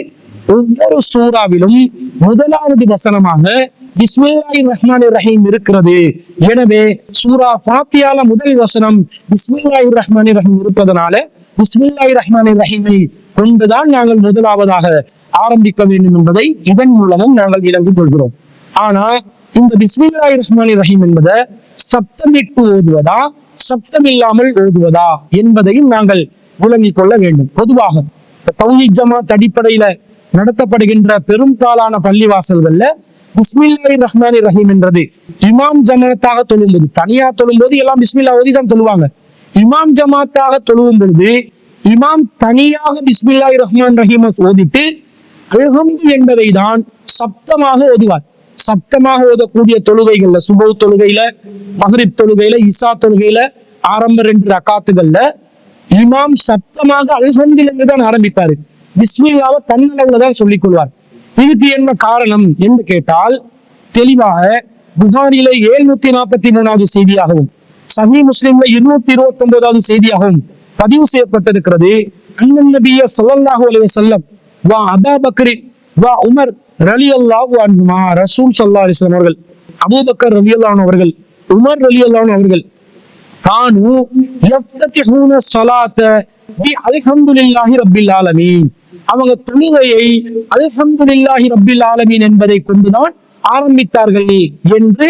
ஒவ்வொரு சூறாவிலும் முதலாவது வசனமாக பிஸ்மில்லாஹிர் ரஹ்மானிர் ரஹீம் இருக்கிறது. எனவே சூரா ஃபாத்தியால முதல் வசனம் பிஸ்மில்லாஹிர் ரஹ்மானிர் ரஹீம் இருப்பதனால பிஸ்மில்லாஹிர் ரஹ்மானிர் ரஹீமை கொண்டுதான் நாங்கள் முதலாவதாக ஆரம்பிக்க வேண்டும் என்பதை இதன் மூலமும் நாங்கள் விளங்கிக் கொள்கிறோம். ஆனா இந்த பிஸ்மில்லாஹிர் ரஹ்மானிர் ரஹீம் என்பதை சப்தமிட்டு ஓதுவதா சப்தம் இல்லாமல் ஓதுவதா என்பதையும் நாங்கள் விளங்கிக் கொள்ள வேண்டும். பொதுவாக தௌஹீத் ஜமாத் அடிப்படையில நடத்தப்படுகின்ற பெரும்பாலான பள்ளிவாசல்கள்ல பிஸ்மில்லாஹிர் ரஹ்மானிர் ரஹீம் என்றது இமாம் ஜமாத்தாக தொழும்போது, தனியா தொழும்போது எல்லாம் பிஸ்மில்லா ஓதி தான் தொழுவாங்க. இமாம் ஜமாத்தாக தொழுவும் பொழுது இமாம் தனியாக பிஸ்மில்லாஹிர் ரஹ்மான் ரஹீம் ஓதிட்டு அல்ஹம்து என்பதை தான் சப்தமாக ஓதுவார். சப்தமாக ஓதக்கூடிய தொழுகைகள்ல, சுபஹ் தொழுகையில, மக்ரிப் தொழுகையில, இசா தொழுகையில, ஆரம்ப 2 ரக்காத்துகள்ல இமாம் சப்தமாக அல்ஹம்துலில்லாஹ் என்று தான் ஆரம்பிப்பாரு. பிஸ்மில்லாவை தன்னளவுல தான் சொல்லிக் கொள்வார். இதுக்கு என்ன காரணம் என்று கேட்டால், தெளிவாக புகாரில 743வது செய்தியாகவும் சஹீஹ் முஸ்லிம்ல 229வது செய்தியாகவும் பதிவு செய்யப்பட்டிருக்கிறது. அன்னன் நபிய ஸல்லல்லாஹு அலைஹி வஸல்லம் வா அபூ பக்ர் வா உமர் ரலியல்லாஹு அன்ஹுமா, ரசூல் ஸல்லல்லாஹு அலைஹி வஸல்லம் அவர்கள், அபூபக்கர் ரலியல்லாஹு அன்ஹு அவர்கள், உமர் ரலியல்லாஹு அன்ஹு அவர்கள் கானு யஃப்ததிஹூன ஸலாத பி அல்ஹம்துலில்லாஹி ரப்பில் ஆலமீன், அவங்க தொழுகையை அல்ஹம்துலில்லாஹி ரப்பில் ஆலமீன் என்பதை கொண்டுதான் ஆரம்பித்தார்கள் என்று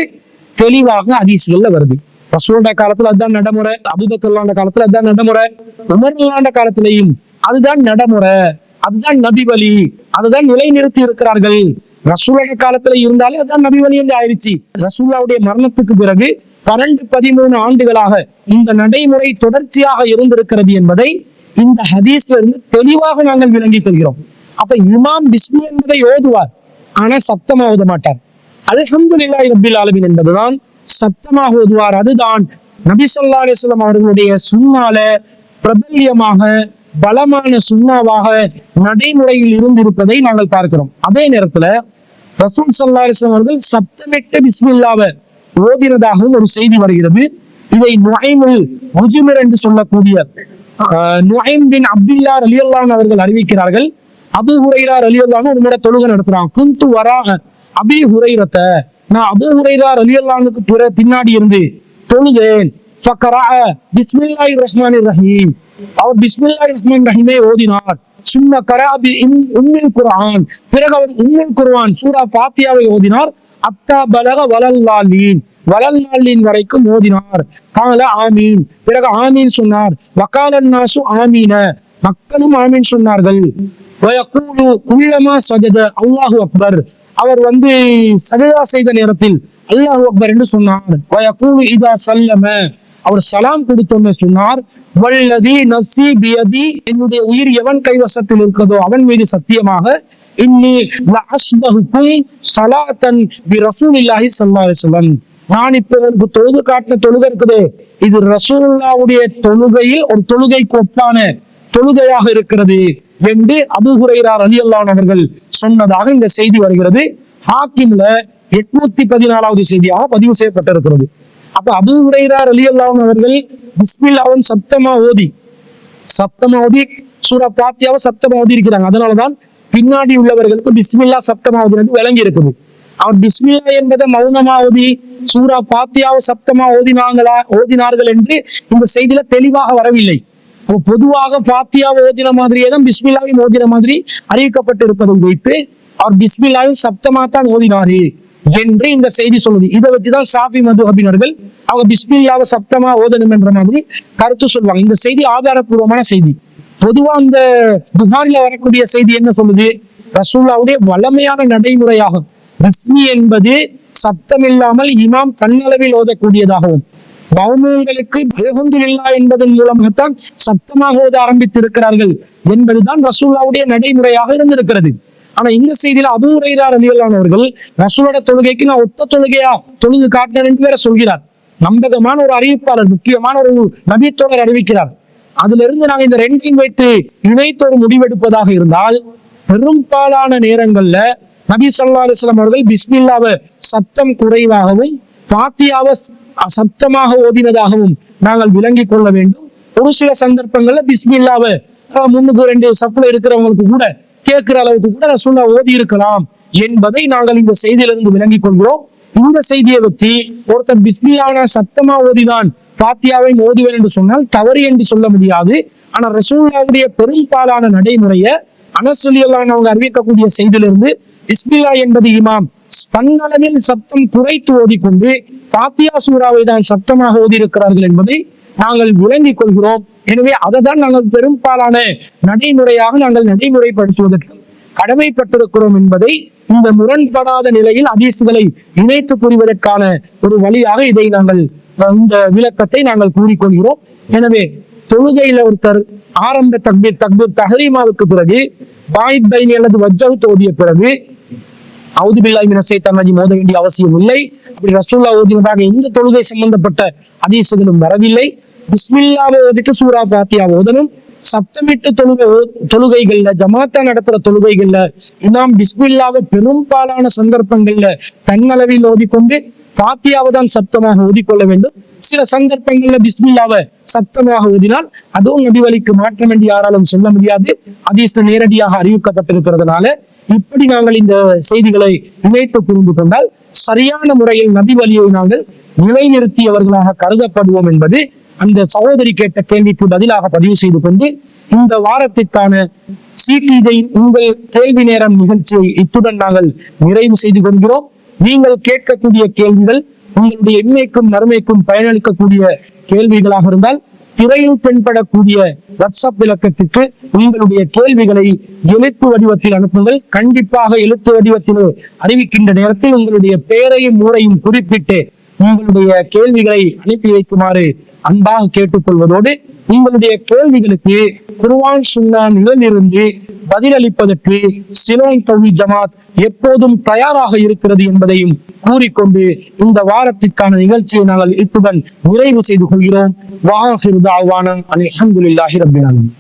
தெளிவாக ஹதீஸ்கள்ல வருது. ரசூலுடைய காலத்துல அதுதான் நடைமுறை, அபூபக்கர் காலத்துல அதுதான் நடைமுறை, உமர் காலத்திலையும் அதுதான் நடைமுறை, அதுதான் நபி வழி, அதுதான் நிலைநிறுத்தி இருக்கிறார்கள். ரசூலுடைய காலத்துல இருந்தாலே அதுதான் நபி வழி என்று ஆயிடுச்சு. ரசூலுடைய மரணத்துக்கு பிறகு 12-13 ஆண்டுகளாக இந்த நடைமுறை தொடர்ச்சியாக இருந்திருக்கிறது என்பதை இந்த ஹதீஸ்ல இருந்து தெளிவாக நாங்கள் விளங்கிக் கொள்கிறோம். அப்ப இமாம் பிஸ்மி என்பதை ஓதுவார், ஆனா சப்தமா ஓத மாட்டார். அல்ஹம்துலில்லாஹி ரப்பில் ஆலமீன் என்பதுதான் சப்தமாக ஓதுவார். அதுதான் நபி ஸல்லல்லாஹு அலைஹி வஸல்லம் அவர்களுடைய சுன்னால பிரபல்யமாக பலமான சுன்னாவாக நடைமுறையில் இருந்திருப்பதை நாங்கள் பார்க்கிறோம். அதே நேரத்துல ரசூல் ஸல்லல்லாஹு அலைஹி வஸல்லம் அவர்கள் சப்தமிட்டு பிஸ்மில்லாவை ஓதினதாகவும் ஒரு செய்தி வருகிறது. இதை நுஐமுல் முஜ்மிர் என்று சொல்லக்கூடிய நுஐம் பின் அப்துல்லா ரலியல்லாஹு அன்ஹு அவர்கள் அறிவிக்கிறார்கள். அபூ ஹுரைரா ரலியல்லாஹு அன்ஹு ஒரு முறை தொழுகை நடத்துறாங்க. குந்து வராஹ அபீ ஹுரைரத, நான் அபூ ஹுரைரா ரலியல்லாஹு அன்ஹுக்கு பின்னாடி இருந்து தொழுதேன். ஃபக்ரஅ பிஸ்மில்லாஹிர் ரஹ்மானிர் ரஹீம், அவர் பிஸ்மில்லாஹிர் ரஹ்மானிர் ரஹீமை ஓதினார். சும்ம கரஅ பி உம்மில் குர்ஆன், பிறகு அவர் உம்முல் குர்ஆன் சூரா ஃபாத்தியாவை ஓதினார். அத்தா பலக வலல்லாலீன், வலல்லாலீன் வரைக்கும் ஓதினார். கால ஆமீன், பிறகு ஆமீன் சொன்னார். வகாலன் நாசு ஆமீன, மக்களும் ஆமீன் சொன்னார்கள். வயகூலு குல்லமா சஜத அல்லாஹு அக்பர், அவர் சஜதா செய்த நேரத்தில் அல்லாஹு அக்பர் என்று சொன்னார். வயகூலு இதா சல்லம, அவர் சலாம் கொடுத்தோன்னு சொன்னார். வல்லதி நஃப்ஸி பியதி, என்னுடைய உயிர் எவன் கைவசத்தில் இருக்கிறதோ அவன் மீது சத்தியமாக, இன்னி லஅஸ்பஹுக்கும் ஸலாத்தன் பி ரசூலில்லாஹி ஸல்லல்லாஹு அலைஹி வஸல்லம், நான் இப்போ உங்களுக்கு தொழுது காட்டின தொழுகை இருக்குது, இது ரசூலுல்லாஹ்வுடைய தொழுகையில் ஒரு தொழுகைக்கு ஒப்பான தொழுகையாக இருக்கிறது என்று அபூ ஹுரைரா ரலியல்லாஹு அன்ஹு அவர்கள் சொன்னதாக இந்த செய்தி வருகிறது. ஹாக்கிம்ல 814வது செய்தியாக பதிவு செய்யப்பட்டிருக்கிறது. அப்ப அபூ ஹுரைரா ரலியல்லாஹு அவர்கள் பிஸ்மில்லாவும் சப்தமா ஓதி சூரா ஃபாத்தியாவை சப்தமா ஓதி இருக்கிறாங்க. அதனாலதான் பின்னாடி உள்ளவர்களுக்கு பிஸ்மில்லா சப்தமா ஓதினது விளங்கி இருக்குது. அவர் பிஸ்மில்லா என்பதை மௌனமா ஓதி சூரா ஃபாத்தியாவை சப்தமா ஓதினார்கள் என்று இந்த செய்தியில தெளிவாக வரவில்லை. அப்ப பொதுவாக ஃபாத்தியாவை ஓதின மாதிரியே தான் பிஸ்மில்லாவையும் ஓதின மாதிரி அறிவிக்கப்பட்டிருப்பதை வைத்து அவர் பிஸ்மில்லாவையும் சப்தமா தான் ஓதினாரு என்று இந்த செய்தி சொல்லுது. இதை வச்சுதான் ஷாஃபி மதுஹபினர்கள் அவங்க பிஸ்மில்லாவை சப்தமா ஓதணும் என்ற மாதிரி கருத்து சொல்லுவாங்க. இந்த செய்தி ஆதாரப்பூர்வமான செய்தி. பொதுவா அந்த புகாரில வரக்கூடிய செய்தி என்ன சொல்லுது? ரசூலுல்லாஹ்வுடைய வளமையான நடைமுறையாகும் பிஸ்மி என்பது சப்தமில்லாமல் இமாம் தன்னளவில் ஓதக்கூடியதாகவும், மௌனங்களுக்கு அல்ஹம்துலில்லாஹ் என்பதன் மூலமாகத்தான் சப்தமாக ஓத ஆரம்பித்திருக்கிறார்கள் என்பதுதான் ரசூலுல்லாஹ்வுடைய நடைமுறையாக இருந்திருக்கிறது. ஆனா இந்த செய்தியில அபூ ஹுரைரா ரலியல்லாஹு அவர்கள் ரசூலோட தொழுகைக்கு நான் ஒத்த தொழுகையா தொழுது காட்டினேன் என்று வேற சொல்கிறார். நம்பகமான ஒரு அறிவிப்பாளர், முக்கியமான ஒரு நபித்தோழர் அறிவிக்கிறார். அதுல இருந்து நாங்க இந்த ரெண்டையும் வைத்து இணைத்து ஒரு முடிவெடுப்பதாக இருந்தால், பெரும்பாலான நேரங்கள்ல நபி ஸல்லல்லாஹு அலைஹி வஸல்லம் அவர்கள் பிஸ்மில்லாவை சத்தம் குறைவாகவும் ஃபாத்தியாவை சப்தமாக ஓதினதாகவும் நாங்கள் விளங்கிக் கொள்ள வேண்டும். ஒரு சில சந்தர்ப்பங்கள்ல பிஸ்மில்லாவை முன்னுக்கு 2 சஃப்ல இருக்கிறவங்களுக்கு கூட கேட்கிற அளவுக்கு கூட ரசூலுல்லாஹ் ஓதி இருக்கலாம் என்பதை நாங்கள் இந்த செய்தியிலிருந்து விளங்கிக் கொள்கிறோம். இந்த செய்தியை வச்சு ஒருத்தர் பிஸ்மில்லாவை சத்தமா ஓதிதான் ஃபாத்தியாவை ஓதுவேன் என்று சொன்னால் தவறு என்று சொல்ல முடியாது. ஆனா ரசூலுல்லாஹ்வுடைய பெரும்பாலான நடைமுறைய அனஸ் ரலியல்லாஹு அன்ஹு அறிவிக்கக்கூடிய செய்தியிலிருந்து பிஸ்மில்லா என்பது இமாம் தன்னளவில் சத்தம் குறைத்து ஓதிக்கொண்டு ஃபாத்தியா சூராவை தான் சத்தமாக ஓதி இருக்கிறார்கள் என்பதை நாங்கள் விளங்கிக் கொள்கிறோம். எனவே அதை தான் நாங்கள் பெரும்பாலான நடைமுறையாக நாங்கள் நடைமுறைப்படுத்துவதற்கு கடமைப்பட்டிருக்கிறோம் என்பதை இந்த முரண்படாத நிலையில் ஹதீஸ்களை இணைத்து புரிவதற்கான ஒரு வழியாக இதை நாங்கள் இந்த விளக்கத்தை நாங்கள் கூறிக்கொள்கிறோம். எனவே தொழுகையில ஒருத்தர் ஆரம்ப தக்பீர் தஹ்ரீமாவுக்கு பிறகு பாயித் பைனி அல்லது வஜ்ஜஹ் ஓதிய பிறகு அவுது பில்லாஹி மினஷ் ஷைத்தானிர் ரஜீம் ஓத வேண்டிய அவசியம் இல்லை. அப்படி ரசூலுல்லாஹ் ஓதினதாக எந்த தொழுகை சம்பந்தப்பட்ட ஹதீஸ்களும் வரவில்லை. பிஸ்மில்லாவை ஓதிட்டு சூரா ஃபாத்தியா ஓதணும். சப்தமிட்டு தொழுகைகள்ல ஜமாத்தா நடத்துற தொழுகைகள்ல இமாம் பிஸ்மில்லாவை பெரும்பாலான சந்தர்ப்பங்கள்ல தன்னளவில் ஓதிக்கொண்டு ஃபாத்தியாவை தான் சப்தமாக ஓதிக்கொள்ள வேண்டும். சில சந்தர்ப்பங்கள்ல பிஸ்மில்லாவை சப்தமாக ஓதினால் அதுவும் நபி வழிக்கு மாற்றம் என்று யாராலும் சொல்ல முடியாது. ஹதீஸ்ல நேரடியாக அறிவிக்கப்பட்டிருக்கிறதுனால இப்படி நாங்கள் இந்த செய்திகளை இணைத்து புரிந்து கொண்டால் சரியான முறையில் நபி வழியை நாங்கள் நிலைநிறுத்தியவர்களாக கருதப்படுவோம் என்பது அந்த சகோதரி கேட்ட கேள்விக்கு பதிலாக பதிவு செய்து கொண்டு இந்த வாரத்திற்கான சீட்டிதை உங்கள் கேள்வி நேரம் நிகழ்ச்சியை இத்துடன் நாங்கள் நிறைவு செய்து கொள்கிறோம். நீங்கள் கேட்கக்கூடிய கேள்விகள் உங்களுடைய இன்மைக்கும் நன்மைக்கும் பயனளிக்கக்கூடிய கேள்விகளாக இருந்தால் திரையில் தென்படக்கூடிய வாட்ஸ்அப் இலக்கத்திற்கு உங்களுடைய கேள்விகளை எழுத்து வடிவத்தில் அனுப்புங்கள். கண்டிப்பாக எழுத்து வடிவத்தில் அறிவிக்கின்ற நேரத்தில் உங்களுடைய பெயரையும் ஊரையும் குறிப்பிட்டு உங்களுடைய கேள்விகளை அனுப்பி வைக்குமாறு அன்பாக கேட்டுக்கொள்வதோடு உங்களுடைய கேள்விகளுக்கு குர்ஆன் சுன்னா நிலையிலிருந்து பதிலளிப்பதற்கு சிலோன் தௌஹீத் ஜமாத் எப்போதும் தயாராக இருக்கிறது என்பதையும் கூறிக்கொண்டு இந்த வாரத்திற்கான நிகழ்ச்சியை நாங்கள் இத்துடன் நிறைவு செய்து கொள்கிறோம். வஆகிரு தஅவானா அல்ஹம்துலில்லாஹி ரப்பில் ஆலமீன்.